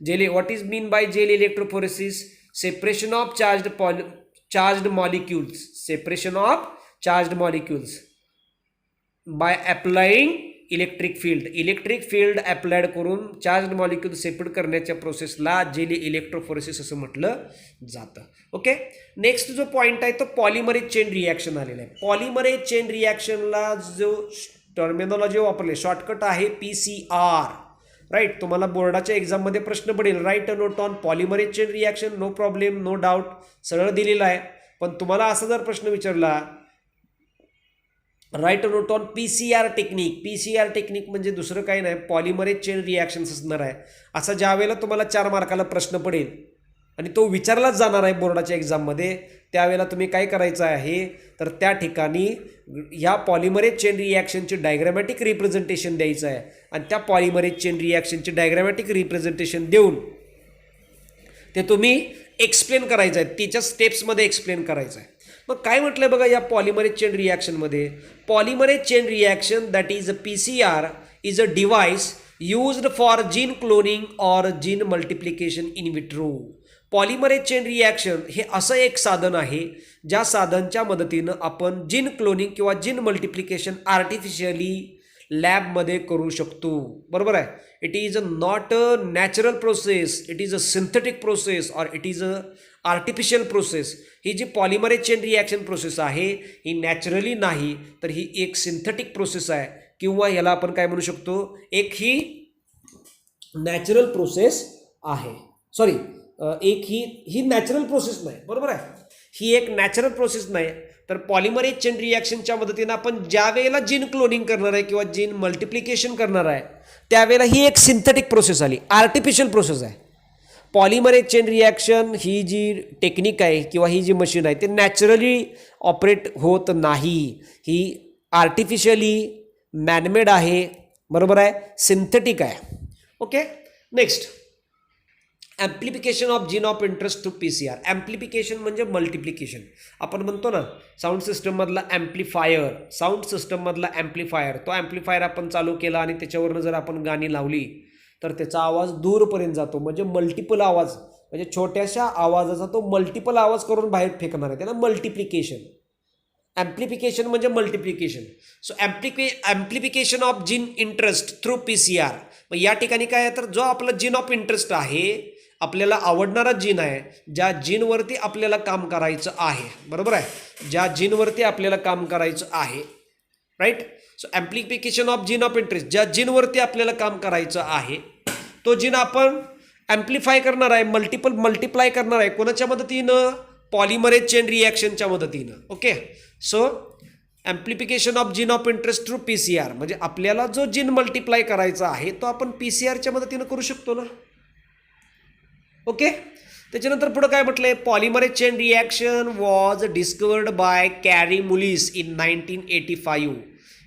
what is mean by gel electrophoresis? Separation of charged molecules. Separation of charged molecules by applying electric field. Electric field applied करून चार्ज मॉलिक्यूल सेपरेट करण्याच्या प्रोसेसला जेल इलेक्ट्रोफोरेसिस असं म्हटलं जातं. ओके, नेक्स्ट जो point आहे तो पॉलिमरेज चेन रिॲक्शन आलेला आहे. पॉलिमरेज चेन रिॲक्शनला जो टर्मिनॉलॉजी वापरले शॉर्टकट आहे PCR, राईट. तुम्हाला बोर्डाच्या एक्झाममध्ये प्रश्न पडेल, right a note on polymerase chain reaction. No problem, no doubt, सरळ दिलेला आहे. पण तुम्हाला असा जर प्रश्न विचारला right note on PCR technique. PCR technique म्हणजे दुसरं काही नाही, पॉलिमरेज चेन रिॲक्शन्स असणार आहे. असा ज्या वेळेला तुम्हाला 4 मार्काला प्रश्न पडेल आणि तो विचारलाच जाणार आहे बोर्डाच्या एक्झाममध्ये त्यावेळेला तुम्ही काय करायचं आहे तर त्या ठिकाणी ह्या पॉलिमरेज चेन रिॲक्शनचे डायग्रॅमॅटिक रिप्रेझेंटेशन द्यायचं आहे आणि त्या पॉलिमरेज चेन रिॲक्शनचे डायग्रॅमॅटिक रिप्रेझेंटेशन देऊन ते तुम्ही एक्सप्लेन करायचं आहे, तिच्या स्टेप्समध्ये एक्सप्लेन करायचं आहे. मग काय म्हटलं बघा या पॉलिमरेज चेन रिॲक्शनमध्ये? Polymerase chain reaction that is a PCR is a device used for gene cloning or gene multiplication in vitro. Polymerase chain reaction हे असं एक साधन आहे ज्या साधनच्या मदतीनं आपण जीन क्लोनिंग किंवा जीन मल्टिप्लिकेशन आर्टिफिशियली लॅबमध्ये करू शकतो, बरोबर आहे. It is not a natural process, it is a synthetic process or it is a artificial process. ही जी पॉलिमरेज चेन रिॲक्शन प्रोसेस आहे ही नॅचरली नाही तर ही एक सिंथेटिक प्रोसेस आहे किंवा याला आपण काय म्हणू शकतो एक ही नॅचरल प्रोसेस आहे. सॉरी, एक ही नॅचरल प्रोसेस नाही, बरोबर आहे. ही एक नॅचरल प्रोसेस नाही तर पॉलिमरेज चेन रिॲक्शनच्या मदतीनं आपण ज्या वेळेला जीन क्लोनिंग करणार आहे किंवा जीन मल्टिप्लिकेशन करणार आहे त्यावेळेला ही एक सिंथेटिक प्रोसेस आली, आर्टिफिशियल प्रोसेस आहे. पॉलिमरेज चेन रिॲक्शन ही जी टेक्निक आहे किंवा ही जी मशीन आहे ते नॅचरली ऑपरेट होत नाही, ही आर्टिफिशियली मॅनमेड आहे, बरोबर आहे, सिंथेटिक आहे. Okay, next amplification of gene of interest to PCR. Amplification म्हणजे मल्टिप्लिकेशन. आपण म्हणतो ना साऊंड सिस्टममधला ॲम्प्लिफायर, साऊंड सिस्टममधला ॲम्प्लिफायर, तो ॲम्प्लिफायर आपण चालू केला आणि त्याच्यावरनं जर आपण गाणी लावली तर त्याचा आवाज दूरपर्यंत जातो. म्हणजे मल्टिपल आवाज, म्हणजे छोट्याशा आवाजाचा तो मल्टिपल आवाज करून बाहेर फेकणार आहे, त्याला मल्टिप्लिकेशन. ॲम्प्लिफिकेशन म्हणजे multiplication. So amplification of gene interest through PCR. मग या ठिकाणी काय आहे तर जो आपला जीन ऑफ इंटरेस्ट आहे आपल्याला आवडणारा जीन आहे, ज्या जीनवरती आपल्याला काम करायचं आहे, बरोबर आहे, ज्या जीनवरती आपल्याला काम करायचं आहे, right. So amplification of gene of interest, ज्या जीनवरती आपल्याला काम करायचं आहे तो जीन आपण ॲम्प्लिफाय करणार आहे, मल्टिप्लाय करणार आहे कोणाच्या मदतीनं, पॉलिमरेज चेन रिॲक्शनच्या मदतीनं. Okay. So amplification of gene of interest through PCR, म्हणजे आपल्याला जो जीन मल्टिप्लाय करायचा आहे तो आपण PCRच्या मदतीनं करू शकतो ना. ओके. त्याच्यानंतर पुढं काय म्हटलंय, polymerase chain reaction was discovered by Kary Mullis in 1985.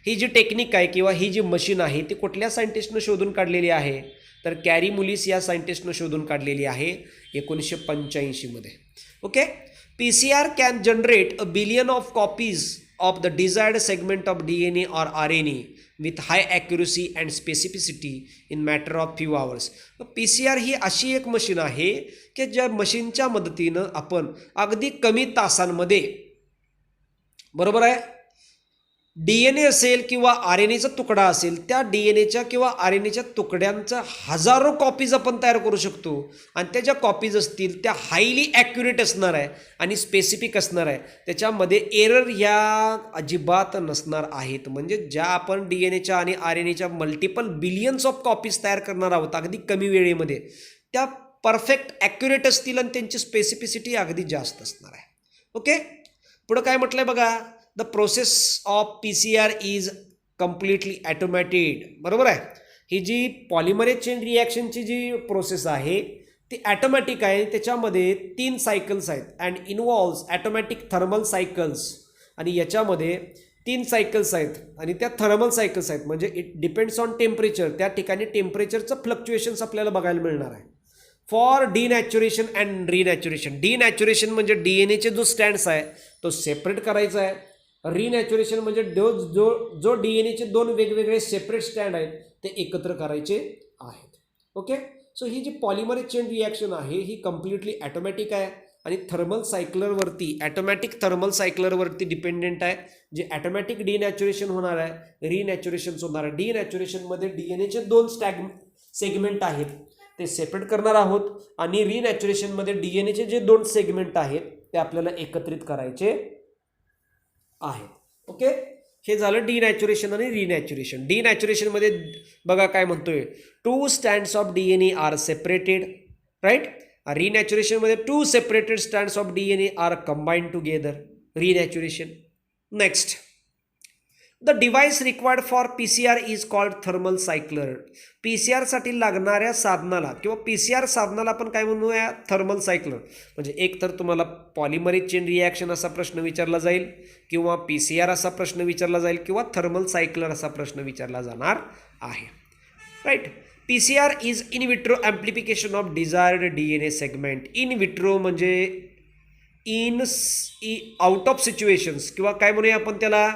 ही जी टेक्निक आहे किंवा ही जी मशीन आहे ती कुठल्या सायंटिस्टनं शोधून काढलेली आहे, तर कॅरी मुलिस या सायंटिस्टनं शोधून काढलेली आहे 1985 मध्ये. Okay. PCR can generate a billion of copies of the desired segment of DNA or RNA with high accuracy and specificity in matter of few hours. PCR ही अशी एक मशीन आहे की ज्या मशीनच्या मदतीनं आपण अगदी कमी तासांमध्ये, बरोबर आहे, DNA असेल किंवा RNAचा तुकडा असेल त्या DNAच्या किंवा RNAच्या तुकड्यांचा हजारो कॉपीज आपण तयार करू शकतो आणि त्या ज्या कॉपीज असतील त्या हायली ॲक्युरेट असणार आहे आणि स्पेसिफिक असणार आहे, त्याच्यामध्ये एरर ह्या अजिबात नसणार आहेत. म्हणजे ज्या आपण DNAच्या आणि RNAच्या मल्टिपल बिलियन्स ऑफ कॉपीज तयार करणार आहोत अगदी कमी वेळेमध्ये, त्या परफेक्ट ॲक्युरेट असतील आणि त्यांची स्पेसिफिसिटी अगदी जास्त असणार आहे. ओके. पुढं काय म्हटलंय बघा, the process of PCR is completely automated. बरोबर आहे. ही जी पॉलिमरेज चेन रिॲक्शनची जी प्रोसेस आहे ती ॲटोमॅटिक आहे. त्याच्यामध्ये 3 सायकल्स आहेत and involves automatic thermal cycles, आणि याच्यामध्ये 3 सायकल्स आहेत आणि त्या थर्मल सायकल्स आहेत, म्हणजे इट डिपेंड्स ऑन टेम्परेचर. त्या ठिकाणी टेम्परेचरचं फ्लक्च्युएशन्स आपल्याला बघायला मिळणार आहे. For डिनॅच्युरेशन and रिनॅच्युरेशन. डिनॅच्युरेशन म्हणजे DNAचे जो स्टँड्स आहे तो सेपरेट करायचा आहे. रिनॅच्युरेशन म्हणजे जो DNAचे 2 वेगवेगळे सेपरेट स्टँड आहेत ते एकत्र करायचे आहेत. ओके. सो ही जी पॉलिमरेज चेन रिॲक्शन आहे ही कम्प्लिटली ॲटोमॅटिक आहे आणि थर्मल सायकलरवरती, ॲटोमॅटिक थर्मल सायकलरवरती डिपेंडेंट आहे. जे ॲटोमॅटिक डिनॅच्युरेशन होणार आहे, रिनॅच्युरेशन होणार आहे. डिनॅच्युरेशनमध्ये DNAचे 2 सेगमेंट आहेत ते सेपरेट करणार आहोत आणि रिनॅच्युरेशनमध्ये DNAचे जे 2 सेगमेंट आहेत ते आपल्याला एकत्रित करायचे आहेत. ओके. हे झालं डिनॅच्युरेशन आणि रिनॅच्युरेशन. डिनॅच्युरेशनमध्ये बघा काय म्हणतोय, 2 stands of DNA are separated, right. रिनॅच्युरेशनमध्ये 2 separated stands of DNA are combined together. Renaturation. Next, the device required for PCR is called thermal cycler. PCRसाठी लागणाऱ्या साधनाला किंवा PCR साधनाला आपण काय म्हणूया, थर्मल सायक्लर. म्हणजे एक तर तुम्हाला पॉलिमरेज चेन रिॲक्शन असा प्रश्न विचारला जाईल किंवा PCR असा प्रश्न विचारला जाईल किंवा थर्मल सायक्लर असा प्रश्न विचारला जाणार आहे, right. PCR is in vitro amplification of desired DNA segment. In vitro म्हणजे आउट ऑफ सिच्युएशन्स किंवा काय म्हणूया आपण त्याला,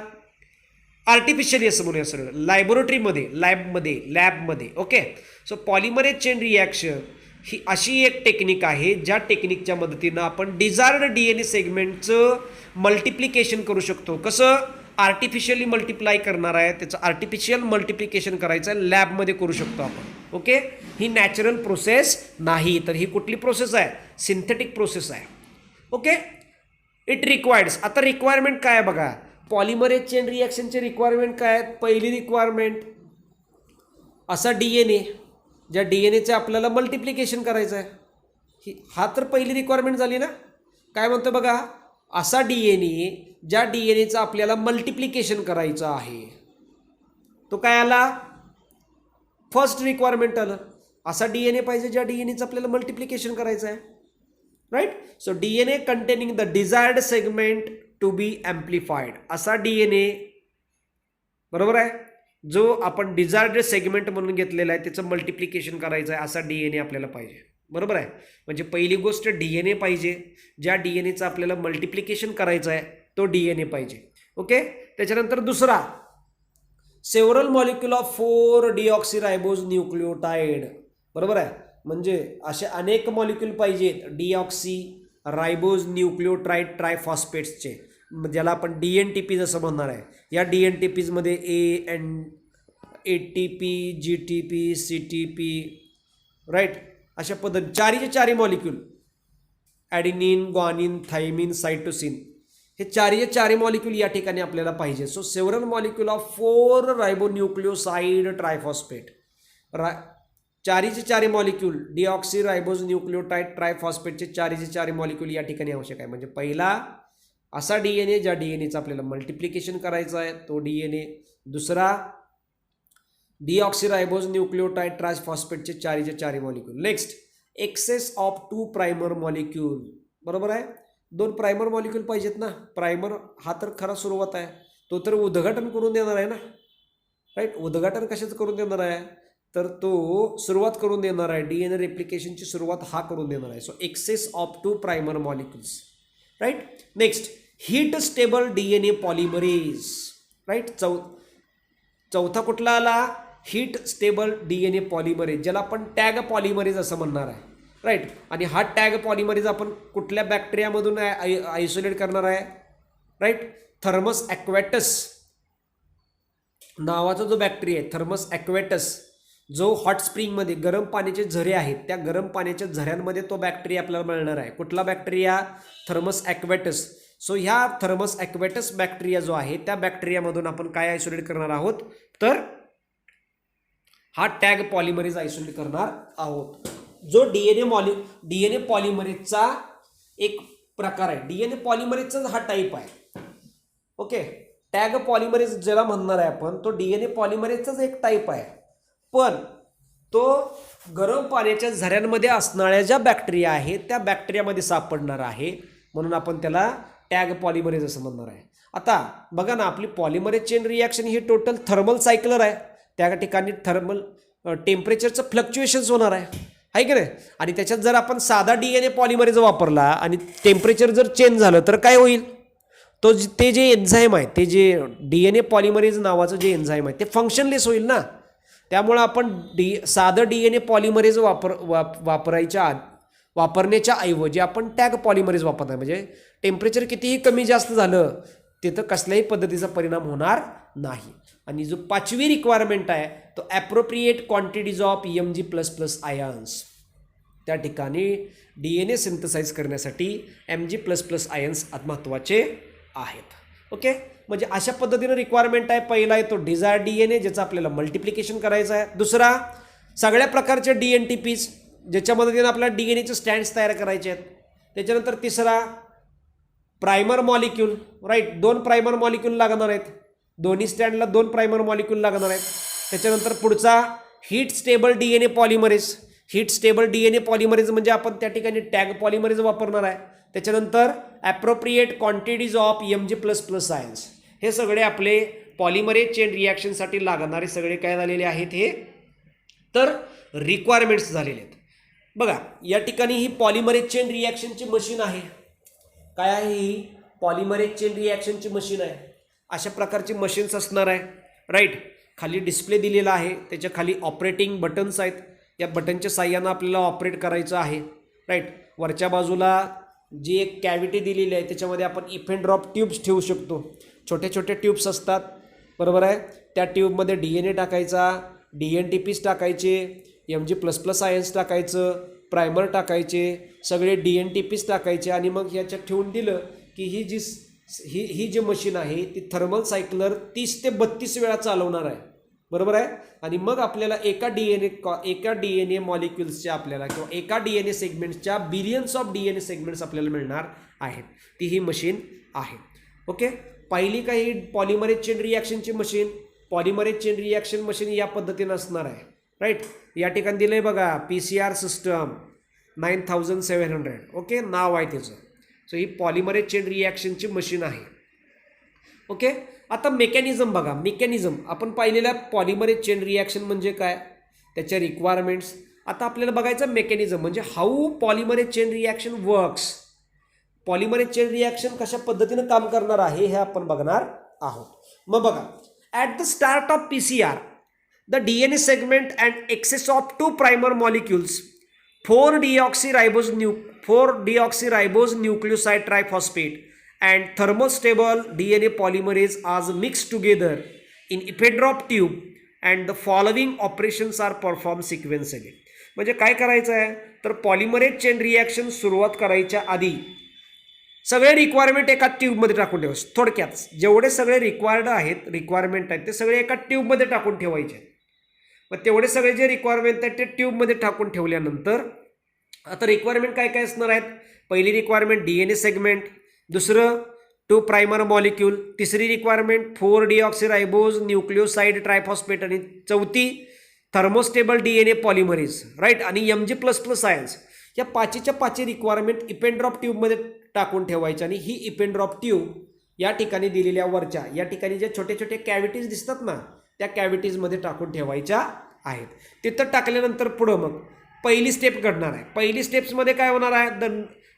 आर्टिफिशियली असं म्हणूया सर, लॅबोरेटरीमध्ये, लॅबमध्ये. Okay. So polymerase chain reaction ही अशी एक टेक्निक आहे ज्या टेक्निकच्या मदतीनं आपण डिझायर्ड DNA सेगमेंटचं मल्टिप्लिकेशन करू शकतो. कसं, आर्टिफिशियली मल्टिप्लाय करणार आहे, त्याचं आर्टिफिशियल मल्टिप्लिकेशन करायचं आहे, लॅबमध्ये करू शकतो आपण. ओके. ही नॅचरल प्रोसेस नाही, तर ही कुठली प्रोसेस आहे, सिंथेटिक प्रोसेस आहे. ओके. इट रिक्वायर्ड्स. आता रिक्वायरमेंट काय आहे बघा, पॉलिमरेज चेन रिॲक्शनचे रिक्वायरमेंट काय आहेत. पहिली रिक्वायरमेंट, असा DNA ज्या DNAचं आपल्याला मल्टिप्लिकेशन करायचं आहे. हा तर पहिली रिक्वायरमेंट झाली ना. काय म्हणतो बघा, असा DNA ज्या DNAचं आपल्याला मल्टिप्लिकेशन करायचं आहे, तो काय आला, फर्स्ट रिक्वायरमेंट आलं. असा DNA पाहिजे ज्या DNAचं आपल्याला मल्टिप्लिकेशन करायचं आहे, right. So DNA containing the desired segment to be amplified. असा DNA, बरोबर आहे, जो आपण डिझायर्ड सेगमेंट म्हणून घेतलेला आहे त्याचं मल्टिप्लिकेशन करायचं आहे, असा DNA आपल्याला पाहिजे, बरोबर आहे. म्हणजे पहिली गोष्ट DNA पाहिजे, ज्या DNAचं आपल्याला मल्टिप्लिकेशन करायचं आहे तो DNA पाहिजे. ओके. त्याच्यानंतर दुसरा, सेव्हरल मॉलिक्युल ऑफ 4 डिऑक्सिरायबोज न्यूक्लिओटाइड. बरोबर आहे. म्हणजे असे अनेक मॉलिक्युल पाहिजेत डिऑक्सी रायबोज न्यूक्लिओटाइड ट्रायफॉस्फेट्सचे, ज्याला आपण DNTP असं म्हणणार आहे. या DNTPमध्ये ATP, GTP, CTP, राईट, अशा पद्धती चारीचे चारी molecule adenine, guanine, thymine, cytosine हे चारीचे चारी मॉलिक्यूल या ठिकाणी आपल्याला पाहिजे. So several molecule of 4 ribonucleoside triphosphate. चारीचे चारी मॉलिक्यूल डिऑक्सी रायबोज न्यूक्लिओटाइड ट्रायफॉस्फेटचे चारीचे चारी मॉलिक्यूल या ठिकाणी आवश्यक आहे. म्हणजे पहिला असा DNA ज्या DNAचं आपल्याला मल्टिप्लिकेशन करायचं आहे तो DNA. दुसरा डिऑक्सिरायबोज न्यूक्लिओटाइड ट्रायफॉस्फेटचे चारीचे चारी मॉलिक्यूल. Next excess of 2 primer molecule. बरोबर आहे, 2 प्रायमर मॉलिक्यूल पाहिजेत ना. प्रायमर हा तर खरा सुरुवात आहे, तो तर उद्घाटन करून देणार आहे ना. राईट, उद्घाटन कशाचं करून देणार आहे तर तो सुरुवात करून देणार आहे. DNA रेप्लिकेशनची सुरुवात हा करून देणार आहे. So excess of 2 primer molecules. Right. Next heat stable DNA polymerase. Right, चौथा कुठला आला, हीट स्टेबल DNA पॉलिमरेज, ज्याला आपण टॅग पॉलिमरेज असं म्हणणार आहे. राईट, आणि हा टॅग पॉलिमरेज आपण कुठल्या बॅक्टेरियामधून आयसोलेट करणार आहे. राईट, थर्मस ॲक्वेटस नावाचा जो बॅक्टेरिया आहे, थर्मस ॲक्वेटस, जो हॉट स्प्रिंगमध्ये गरम पाण्याचे झरे आहेत त्या गरम पाण्याच्या झऱ्यांमध्ये तो बॅक्टेरिया आपल्याला मिळणार आहे. कुठला बॅक्टेरिया, थर्मस ॲक्वेटस. सो ह्या थर्मस ॲक्वेटस बॅक्टेरिया जो आहे त्या बॅक्टेरियामधून आपण काय आयसोलेट करणार आहोत तर हा टॅग पॉलिमरेज आयसोलेट करणार आहोत. जो DNA पॉलिमरेजचा एक प्रकार आहे. DNA पॉलिमरेजचा हा टाईप आहे. ओके, टॅग पॉलिमरेज ज्याला म्हणणार आहे आपण तो DNA पॉलिमरेजचाच एक टाईप आहे. पण तो गरम पाण्याच्या झऱ्यांमध्ये असणाऱ्या ज्या बॅक्टेरिया आहेत त्या बॅक्टेरियामध्ये सापडणार आहे, म्हणून आपण त्याला टॅग पॉलिमरेज असं म्हणणार आहे. आता बघा ना, आपली पॉलिमरेज चेन रिॲक्शन ही टोटल थर्मल सायकलर आहे. त्या ठिकाणी थर्मल टेम्परेचरचं फ्लक्च्युएशन्स होणार आहे की नाही. आणि त्याच्यात जर आपण साधा DNA पॉलिमरेज वापरला आणि टेम्परेचर जर चेंज झालं तर काय होईल, ते जे एन्झाईम आहे, ते जे DNA पॉलिमरेज नावाचं जे एन्झाईम आहे ते फंक्शनलेस होईल ना. त्यामुळं आपण साधं DNA पॉलिमरेज वापरण्याच्या ऐवजी आपण टॅग पॉलिमरेज वापरणार. म्हणजे टेम्परेचर कितीही कमी जास्त झालं तिथं कसल्याही पद्धतीचा परिणाम होणार नाही. आणि जो 5वी रिक्वायरमेंट आहे तो appropriate quantities of Mg++ ions. त्या ठिकाणी DNA सिंथसाइज करण्यासाठी Mg++ आयन्स महत्त्वाचे आहेत. ओके, म्हणजे अशा पद्धतीनं रिक्वायरमेंट आहे. पहिला आहे तो डिझायर DNA ज्याचं आपल्याला मल्टिप्लिकेशन करायचं आहे. दुसरा सगळ्या प्रकारचे DNTPs ज्याच्या मदतीनं आपल्याला DNAचे स्टँड्स तयार करायचे आहेत. त्याच्यानंतर तिसरा primer molecule. Right, 2 primer molecule लागणार आहेत. दोन्ही स्टँडला 2 प्रायमर मॉलिक्यूल लागणार आहेत. त्याच्यानंतर पुढचा heat stable DNA polymerase. Heat stable DNA polymerase म्हणजे आपण त्या ठिकाणी टॅग पॉलिमरेज वापरणार आहे. त्याच्यानंतर appropriate quantities of Mg++ ions. हे सगळे आपले पॉलिमरेज चेन रिॲक्शनसाठी लागणारे सगळे काय झालेले आहेत हे तर रिक्वायरमेंट्स झालेले आहेत. बघा या ठिकाणी ही पॉलिमरेज चेन रिॲक्शनची मशीन आहे. काय आहे ही पॉलिमरेज चेन रिॲक्शनची मशीन आहे. अशा प्रकारची मशीन्स असणार आहे. राईट, खाली डिस्प्ले दिलेला आहे, त्याच्या खाली ऑपरेटिंग बटन्स आहेत. या बटनच्या साह्यानं आपल्याला ऑपरेट करायचं आहे. राईट, वरच्या बाजूला जी एक कॅव्हिटी दिलेली आहे त्याच्यामध्ये आपण इफेन ड्रॉप ट्यूब्स ठेवू शकतो. छोटे छोटे ट्यूब्स असतात, बरोबर आहे. त्या ट्यूबमध्ये DNA टाकायचा, DNTPs टाकायचे, Mg++ आयन्स टाकायचं, प्रायमर टाकायचे, सगळे DNTPs टाकायचे आणि मग ह्याच्यात ठेवून दिलं की ही जी मशीन आहे ती थर्मल सायकलर 30 ते 32 वेळा चालवणार आहे. बरोबर आहे. आणि मग आपल्याला एका DNA मॉलिक्युल्सच्या आपल्याला किंवा एका DNA सेगमेंट्सच्या बिलियन्स ऑफ DNA सेगमेंट्स आपल्याला मिळणार आहेत. ती ही मशीन आहे. ओके, पहिली काही पॉलिमरेज चेन रिॲक्शनची machine. Polymerase chain reaction machine या पद्धतीनं असणार आहे. राईट, या ठिकाणी दिलं आहे बघा PCR सिस्टम 9700. ओके, नाव आहे त्याचं. सो ही पॉलिमरेज चेन रिॲक्शनची मशीन आहे. ओके, आता मेकॅनिझम बघा. मेकॅनिझम आपण पाहिलेल्या पॉलिमरेज चेन रिॲक्शन म्हणजे काय, त्याच्या रिक्वायरमेंट्स. आता आपल्याला बघायचं मेकॅनिझम म्हणजे how polymerase chain reaction works. Polymerase chain reaction कशा पद्धतीनं काम करणार आहे हे आपण बघणार आहोत. मग बघा, at the start of PCR the DNA segment and excess of 2 primer molecules 4-deoxyribose nucleoside triphosphate and thermostable DNA polymerase are mixed together in epidrap tube and the following operations are performed sequentially. म्हणजे काय करायचं आहे तर polymerase chain reaction सुरुवात करायच्या आधी सगळे requirement एका ट्यूबमध्ये टाकून ठेवायचे. थोडक्यात जेवढे सगळे रिक्वायरमेंट आहेत ते सगळे एका ट्यूबमध्ये टाकून ठेवायचे. मग तेवढे सगळे जे रिक्वायरमेंट आहेत ते ट्यूबमध्ये टाकून ठेवल्यानंतर आता रिक्वायरमेंट काय काय असणार आहेत. पहिली रिक्वायरमेंट DNA सेगमेंट, दुसरं 2 प्रायमर मॉलिक्यूल, तिसरी रिक्वायरमेंट 4 डिऑक्सिरायबोज न्यूक्लिओसाइड ट्रायफॉस्फेट आणि चौथी थर्मोस्टेबल DNA पॉलिमरेज राईट आणि Mg++ आयन्स. या पाचीच्या पाची रिक्वायरमेंट इपेंड्रॉप ट्यूबमध्ये टाकून ठेवायच्या आणि ही इपेंड्रॉप ट्यूब या ठिकाणी दिलेल्या वरच्या या ठिकाणी जे छोटे छोटे कॅव्हिटीज दिसतात ना त्या कॅव्हिटीजमध्ये टाकून ठेवायच्या आहेत. तिथं टाकल्यानंतर पुढं मग पहिली स्टेप घडणार आहे. पहिली स्टेप्समध्ये काय होणार आहे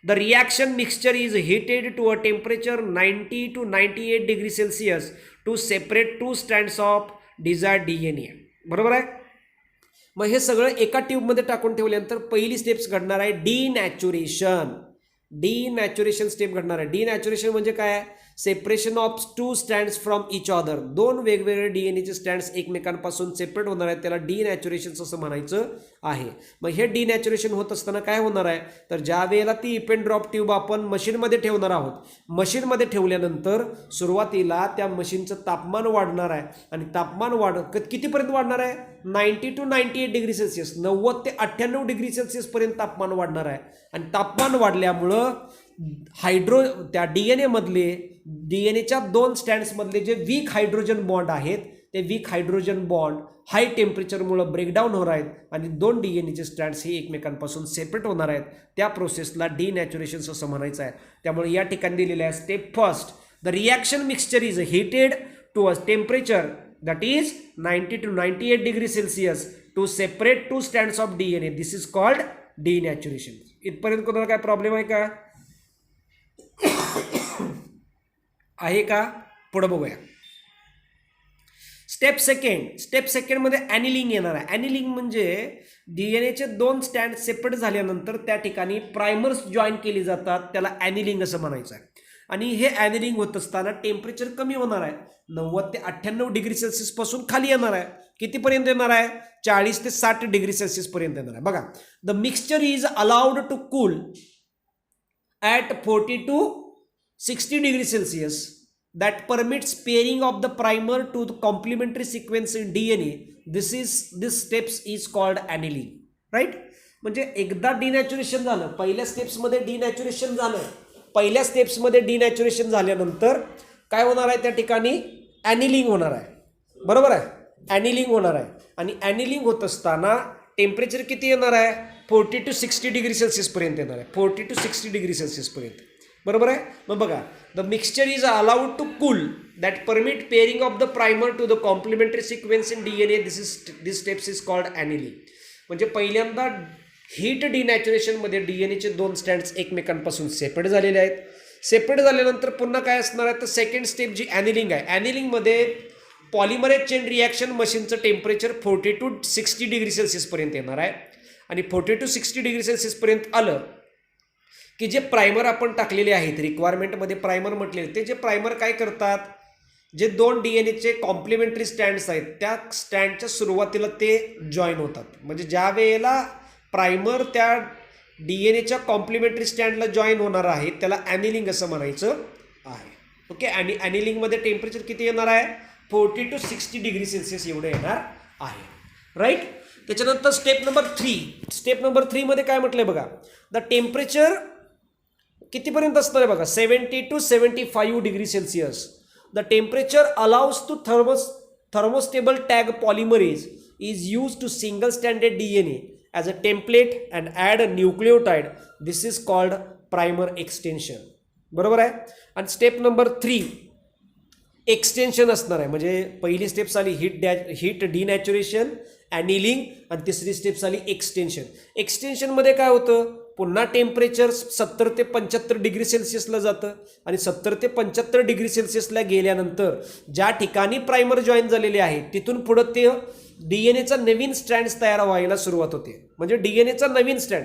the reaction mixture is heated to a temperature 90 to 98 degree Celsius to separate 2 strands of desired DNA. बरोबर आहे. मग हे सगळं एका ट्यूबमध्ये टाकून ठेवल्यानंतर पहिली स्टेप्स घडणार आहे डिनॅच्युरेशन स्टेप घडणार आहे. डिनॅच्युरेशन म्हणजे काय separation of 2 stands from each other. दोन वेगवेगळे DNAचे स्टँड्स एकमेकांपासून सेपरेट होणार आहेत त्याला डिनॅच्युरेशन असं म्हणायचं आहे. मग हे डिनॅच्युरेशन होत असताना काय होणार आहे तर ज्या वेळेला ती इपेंड्रॉप ट्यूब आपण मशीनमध्ये ठेवणार आहोत. मशीनमध्ये ठेवल्यानंतर सुरुवातीला त्या मशीनचं तापमान वाढणार आहे आणि तापमान कितीपर्यंत वाढणार आहे 90 to 98 डिग्री सेल्सिअस 90 ते 98 डिग्री सेल्सिअसपर्यंत तापमान वाढणार आहे. आणि तापमान वाढल्यामुळं त्या DNAच्या 2 स्टँड्समधले जे वीक हायड्रोजन बॉन्ड आहेत ते वीक हायड्रोजन बॉन्ड हाय टेम्परेचरमुळं ब्रेकडाऊन होणार आहेत आणि 2 DNAचे स्टँड्स हे एकमेकांपासून सेपरेट होणार आहेत. त्या प्रोसेसला डिनॅच्युरेशन असं म्हणायचं आहे. त्यामुळे या ठिकाणी दिलेलं आहे step first the reaction mixture is heated to a temperature that is 90 to 98 degree Celsius to separate 2 strands of DNA. This is called denaturation. इथपर्यंत कोणाला काय प्रॉब्लेम आहे का आहे का पुढे बघूया. स्टेप सेकंड मध्ये ॲनिलिंग येणार आहे. ॲनिलिंग म्हणजे DNAचे 2 स्टँड सेपरेट झाल्यानंतर त्या ठिकाणी प्रायमर्स जॉईन केली जातात त्याला ॲनिलिंग असं म्हणायचं आहे. आणि हे ॲनिलिंग होत असताना टेम्परेचर कमी होणार आहे 90 ते 98 डिग्री सेल्सिअस पासून खाली येणार आहे. कितीपर्यंत येणार आहे 40 ते 60 डिग्री सेल्सिअस पर्यंत येणार आहे. बघा the mixture is allowed to cool at 40 to 60 degree Celsius that permits pairing of the primer to the complementary sequence in DNA. This steps is called annealing right. म्हणजे एकदा डिनॅच्युरेशन झालं पहिल्या स्टेप्समध्ये पहिल्या स्टेप्समध्ये डिनॅच्युरेशन झाल्यानंतर काय होणार आहे त्या ठिकाणी ॲनिलिंग होणार आहे. बरोबर आहे ॲनिलिंग होणार आहे आणि ॲनिलिंग होत असताना टेम्परेचर किती येणार आहे 40 to 60 डिग्री सेल्सिअसपर्यंत येणार आहे 40 to 60 डिग्री सेल्सिअसपर्यंत. बरोबर आहे. मग बघा the mixture is allowed to cool that permit pairing of the primer to the complementary sequence in DNA. This steps is called annealing. म्हणजे पहिल्यांदा हीट डिनॅच्युरेशनमध्ये DNAचे 2 स्टँड्स एकमेकांपासून सेपरेट झालेले आहेत. सेपरेट झाल्यानंतर पुन्हा काय असणार आहे तर सेकंड स्टेप जी ॲनिलिंग आहे. ॲनिलिंगमध्ये पॉलिमरेज चेन रिॲक्शन मशीनचं टेम्परेचर 40 to 60 डिग्री सेल्सिअसपर्यंत येणार आहे. आणि 40 to 60 डिग्री सेल्सिअसपर्यंत आलं की जे प्रायमर आपण टाकलेले आहेत रिक्वायरमेंटमध्ये प्रायमर म्हटलेले ते जे प्रायमर काय करतात जे 2 DNAचे कॉम्प्लिमेंटरी स्टँड्स आहेत त्या स्टँडच्या सुरुवातीला ते जॉईन होतात. म्हणजे ज्या वेळेला प्रायमर त्या DNAच्या कॉम्प्लिमेंटरी स्टँडला जॉईन होणार आहे त्याला ॲनिलिंग असं म्हणायचं आहे. ओके. आणि ॲनिलिंगमध्ये टेम्परेचर किती येणार आहे 40 to 60 डिग्री सेल्सिअस एवढं येणार आहे राईट. त्याच्यानंतर स्टेप नंबर 3 मध्ये काय म्हटलंय बघा द टेम्परेचर कितीपर्यंत असणार आहे बघा 70 to 75 degree Celsius. The temperature allows to thermostable Taq polymerase is use to single standard DNA as a template and add a nucleotide. This is called primer extension. बरोबर आहे. आणि स्टेप नंबर 3 एक्सटेन्शन असणार आहे. म्हणजे पहिली step झाली heat denaturation ॲनिलिंग आणि तिसरी स्टेप झाली एक्सटेन्शन. एक्सटेन्शनमध्ये काय होतं पुन्हा टेम्परेचर 70 ते 75 डिग्री सेल्सिअसला जातं आणि 70 ते 75 डिग्री सेल्सिअसला गेल्यानंतर ज्या ठिकाणी प्रायमर जॉईन झालेले आहे तिथून पुढं ते DNAचा नवीन स्टँड्स तयार व्हायला सुरुवात होते. म्हणजे DNAचा नवीन स्टँड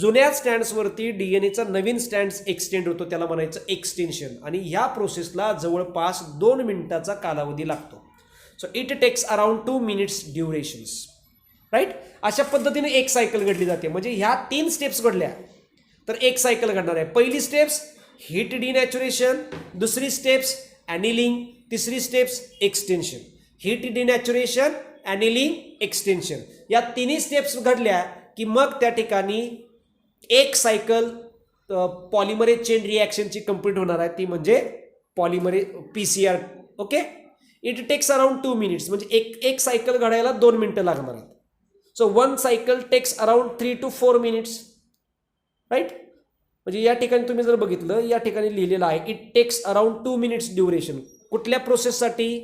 जुन्या स्टँड्सवरती DNAचा नवीन स्टँड्स एक्सटेंड होतो त्याला म्हणायचं एक्सटेन्शन. आणि ह्या प्रोसेसला जवळपास 2 मिनिटाचा कालावधी लागतो. So it takes around 2 minutes durations. Right. अशा पद्धतीने एक सायकल घडली जाते. म्हणजे ह्या 3 स्टेप्स घडल्या तर एक सायकल घडणार आहे. पहिली स्टेप्स हीट डिनॅच्युरेशन, दुसरी स्टेप्स ॲनिलिंग, तिसरी steps extension. Heat denaturation, annealing, extension या तिन्ही स्टेप्स घडल्या की मग त्या ठिकाणी एक सायकल पॉलिमरेज चेन रिॲक्शनची कंप्लीट होणार आहे, ती म्हणजे polymerase PCR. Okay. It takes around 2 minutes. म्हणजे एक सायकल घडायला 2 मिनिटं लागणार आहेत. So 1 cycle takes around 3 to 4 minutes. Right. म्हणजे या ठिकाणी तुम्ही जर बघितलं, या ठिकाणी लिहिलेलं आहे it takes around 2 minutes duration. कुठल्या प्रोसेससाठी?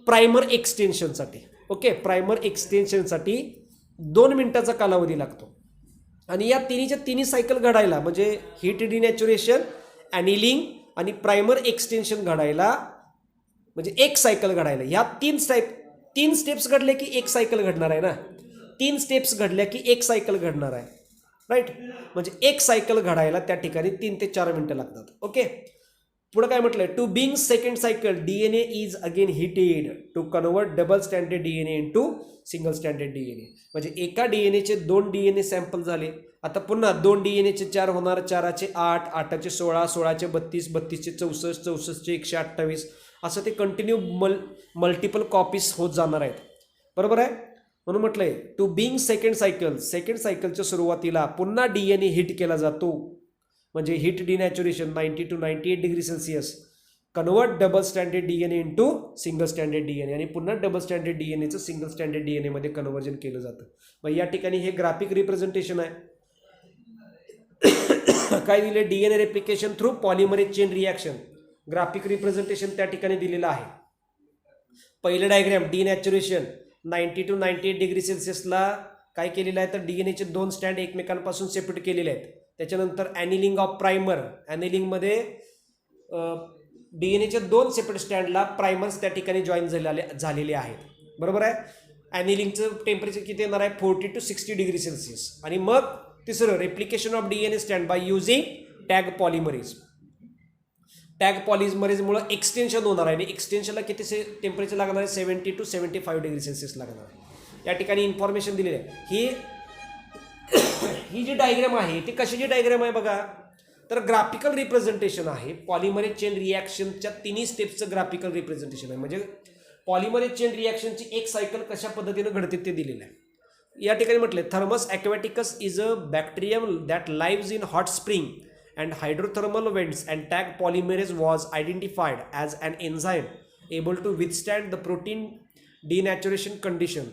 प्रायमर एक्सटेन्शनसाठी. ओके. प्रायमर एक्सटेन्शनसाठी 2 मिनिटाचा कालावधी लागतो. आणि या तिन्ही सायकल घडायला म्हणजे हीट डिनॅच्युरेशन, ॲनिलिंग आणि प्रायमर एक्सटेन्शन घडायला म्हणजे एक सायकल घडायला ह्या 3 स्टेप्स घडले की एक सायकल घडणार आहे ना. 3 स्टेप्स घडल्या की एक सायकल घडणार आहे. राईट. म्हणजे एक सायकल घडायला त्या ठिकाणी 3 ते 4 मिनिटं लागतात. ओके. पुढे काय म्हटलंय? To being second cycle DNA is again heated to convert double standard DNA into single standard DNA. म्हणजे एका DNAचे 2 DNA सॅम्पल झाले. आता पुन्हा 2 DNAचे 4 होणार. 4चे 8, 8चे 16, 16चे 32, 32चे 64, 64चे 128 असं ते कंटिन्यू मल्टिपल कॉपीज होत जाणार आहेत. बरोबर आहे. म्हणून म्हटलंय टू बिंग सेकंड सायकलच्या सुरुवातीला पुन्हा DNA हिट केला जातो. म्हणजे heat denaturation 90 to 98 degree Celsius convert double standard DNA into single standard DNA आणि पुन्हा डबल स्टँडर्ड DNAचं सिंगल स्टँडर्ड DNA मध्ये कन्व्हर्जन केलं जातं. मग या ठिकाणी हे ग्राफिक रिप्रेझेंटेशन आहे. काय दिले? DNA replication through polymerase chain reaction. Graphic representation त्या ठिकाणी दिलेलं आहे. पहिलं डायग्रॅम डिनॅच्युरेशन 90 to 98 डिग्री सेल्सिअसला काय केलेलं आहे तर DNAचे 2 स्टँड एकमेकांपासून सेपरेट केलेले आहेत. त्याच्यानंतर ॲनिलिंग ऑफ प्रायमर. ॲनिलिंगमध्ये DNAच्या 2 सेपरेट स्टँडला प्रायमर्स त्या ठिकाणी जॉईन झालेले आहेत. बरोबर आहे. ॲनिलिंगचं टेम्परेचर किती येणार आहे? 40 to 60 डिग्री सेल्सिअस. आणि मग तिसरं replication of DNA stand by using Taq polymerase. Taq पॉलिमरेजमुळे एक्सटेन्शन होणार आहे आणि एक्सटेन्शनला किती टेम्परेचर लागणार आहे? 70 to 75 डिग्री सेल्सिअस लागणार आहे. या ठिकाणी इन्फॉर्मेशन दिलेली आहे. ही जी डायग्राम आहे ती कशाची डायग्राम आहे बघा तर ग्राफिकल रिप्रेझेंटेशन आहे. पॉलिमरेज चेन रिॲक्शनच्या तिन्ही स्टेप्सचं ग्राफिकल रिप्रेझेंटेशन आहे. म्हणजे पॉलिमरेज चेन रिॲक्शनची एक सायकल कशा पद्धतीने घडते ते दिलेलं आहे. या ठिकाणी म्हटले Thermus aquaticus is a bacterium that lives in hot spring and hydrothermal vents and Taq polymerase was identified as an enzyme able to withstand the protein denaturation condition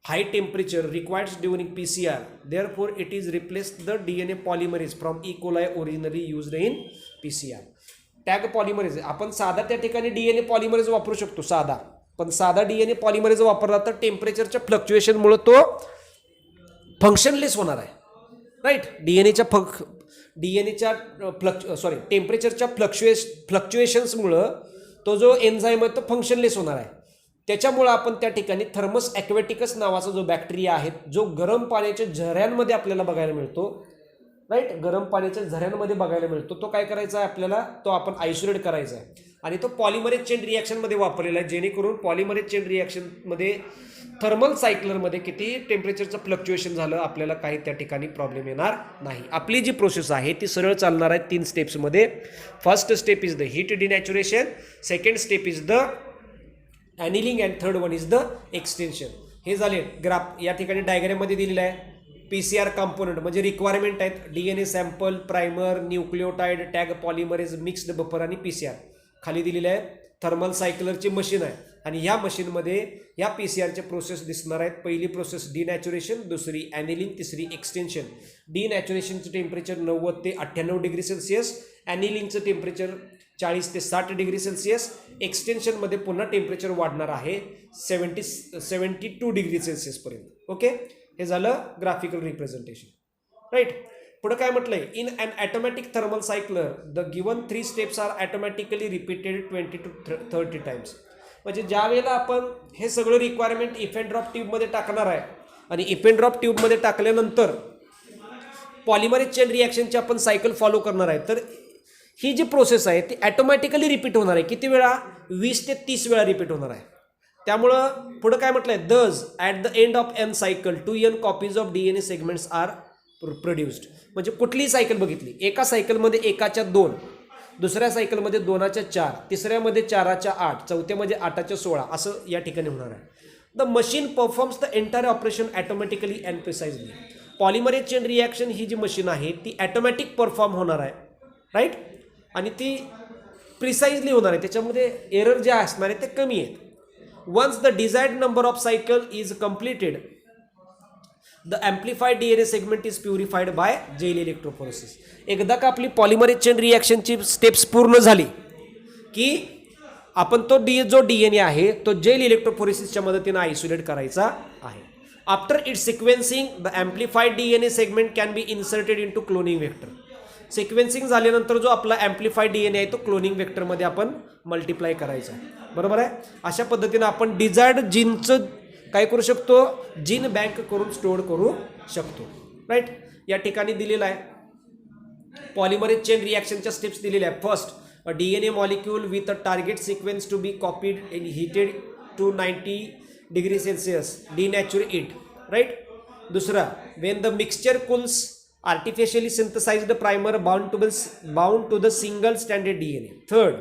high temperature required during PCR. Therefore, it is replaced the DNA polymerase from E. coli originally used in PCR. Tag polymerase आपण साधा त्या ठिकाणी DNA polymerase वापरू शकतो साधा. पण साधा DNA polymerase वापरला तर टेम्परेचरच्या फ्लक्च्युएशनमुळे तो फंक्शनलेस होणार आहे. राईट. टेम्परेचरच्या फ्लक्च्युएशन्समुळं तो जो एन्झाईम आहे तो फंक्शनलेस होणार आहे. त्याच्यामुळं आपण त्या ठिकाणी थर्मस ॲक्वॅटिकस नावाचा जो बॅक्टेरिया आहे जो गरम पाण्याच्या झऱ्यांमध्ये आपल्याला बघायला मिळतो. राईट. गरम पाण्याच्या झऱ्यांमध्ये बघायला मिळतो. तो काय करायचा आहे आपल्याला? तो आपण आयसोलेट करायचा आहे आणि तो पॉलिमरेज चेन रिॲक्शनमध्ये वापरलेला आहे जेणेकरून पॉलिमरेज चेन रिॲक्शनमध्ये थर्मल सायकलरमध्ये किती टेम्परेचरचं फ्लक्च्युएशन झालं आपल्याला काही त्या ठिकाणी प्रॉब्लेम येणार नाही. आपली जी प्रोसेस आहे ती सरळ चालणार आहे 3 स्टेप्समध्ये. First step is the heat denaturation, second step is the annealing and third one is the extension. हे झाले ग्राफ या ठिकाणी डायग्राममध्ये दिलेलं आहे. PCR कंपोनंट म्हणजे रिक्वायरमेंट आहेत DNA sample, primer, nucleotide, Taq polymerase, mixed buffer आणि PCR. खाली दिलेलं आहे थर्मल सायकलरची मशीन आहे आणि ह्या मशीनमध्ये ह्या PCRचे प्रोसेस दिसणार आहेत. पहिली प्रोसेस डिनॅच्युरेशन, दुसरी ॲनिलिंग, तिसरी एक्सटेन्शन. डिनॅच्युरेशनचं टेम्परेचर 90 ते 98 डिग्री सेल्सिअस, ॲनिलिंगचं टेम्परेचर 40 ते 60 डिग्री सेल्सिअस. एक्सटेन्शनमध्ये पुन्हा टेम्परेचर वाढणार आहे 72 डिग्री सेल्सिअसपर्यंत. ओके. हे झालं ग्राफिकल रिप्रेझेंटेशन. राईट. पुढे काय म्हटलंय? In an automatic thermal cycler the given 3 steps are automatically repeated 20 to 30 times. म्हणजे ज्या वेळेला आपण हे सगळं रिक्वायरमेंट इफेंट ड्रॉप ट्यूबमध्ये टाकणार आहे आणि इफेंट ड्रॉप ट्यूबमध्ये टाकल्यानंतर पॉलिमरेज चेन रिॲक्शनची आपण सायकल फॉलो करणार आहे तर ही जी प्रोसेस आहे ती ॲटोमॅटिकली रिपीट होणार आहे. किती वेळा? 20 ते 30 वेळा रिपीट होणार आहे. त्यामुळं पुढं काय म्हटलंय, thus at the end of n cycle 2n copies of DNA segments are produced. म्हणजे कुठलीही सायकल बघितली, एका सायकलमध्ये 1च्या 2, दुसऱ्या सायकलमध्ये 2च्या 4, तिसऱ्यामध्ये 4च्या 8, चौथ्यामध्ये 8च्या 16 असं या ठिकाणी होणार आहे. The machine performs the entire operation automatically and precisely. Polymerase chain reaction ही जी मशीन आहे ती ॲटोमॅटिक परफॉर्म होणार आहे, राईट, आणि ती प्रिसाइजली होणार आहे, त्याच्यामध्ये एरर जे असणार आहे ते कमी आहेत. Once the desired number of cycle is completed the amplified DNA segment is purified by gel electrophoresis. एकदा का आपली पॉलिमरेज चेन रिॲक्शनची स्टेप्स पूर्ण झाली की आपण तो जो DNA आहे तो जेल इलेक्ट्रोफोरेसिसच्या मदतीने आयसोलेट करायचा आहे. After its sequencing the amplified DNA segment can be inserted in to cloning vector. Sequencing झाल्यानंतर जो आपला ॲम्प्लिफाईड DNA आहे तो क्लोनिंग व्हेक्टरमध्ये आपण मल्टिप्लाय करायचा आहे, बरोबर आहे. अशा पद्धतीनं आपण डिझायर्ड जीनचं काय करू शकतो, जीन बँक करून स्टोअर करू शकतो, राईट. या ठिकाणी दिलेलं आहे पॉलिमरेज चेन रिॲक्शनच्या स्टेप्स दिलेल्या आहे. First, a DNA molecule with a target sequence to be copied in heated to 90 degree Celsius denature it, right. दुसरा, when the mixture cools artificially synthesized primer bound to the single stranded DNA. Third,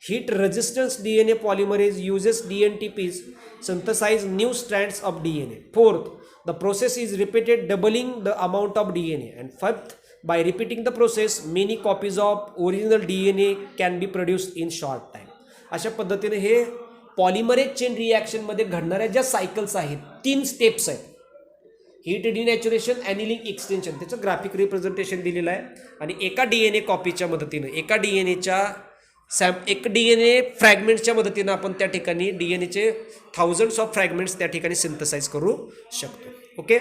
heat resistance DNA polymerase uses DNTPs synthesize new strands of DNA. Fourth, the process is repeated doubling the amount of DNA. And fifth, by repeating the process many copies of original DNA can be produced in short time. अशा पद्धतीने हे polymerase chain रिॲक्शनमध्ये घडणाऱ्या ज्या cycles आहेत 3 steps आहेत. Heat denaturation, annealing, extension, त्याचं graphic representation दिलेलं आहे. आणि एका DNA कॉपीच्या मदतीनं एक DNA फ्रॅगमेंट्सच्या मदतीनं आपण त्या ठिकाणी DNAचे थाउजंड्स ऑफ फ्रॅगमेंट्स त्या ठिकाणी सिंथसाइज करू शकतो. ओके,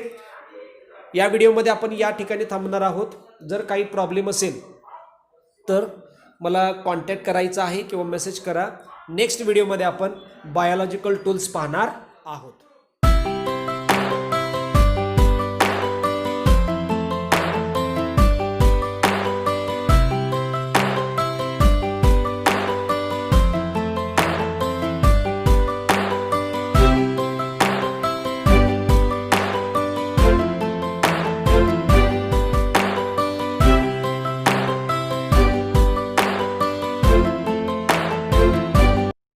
या व्हिडिओमध्ये आपण या ठिकाणी थांबणार आहोत. जर काही प्रॉब्लेम असेल तर मला कॉन्टॅक्ट करायचा आहे किंवा मेसेज करा. नेक्स्ट व्हिडिओमध्ये आपण बायोलॉजिकल टूल्स पाहणार आहोत.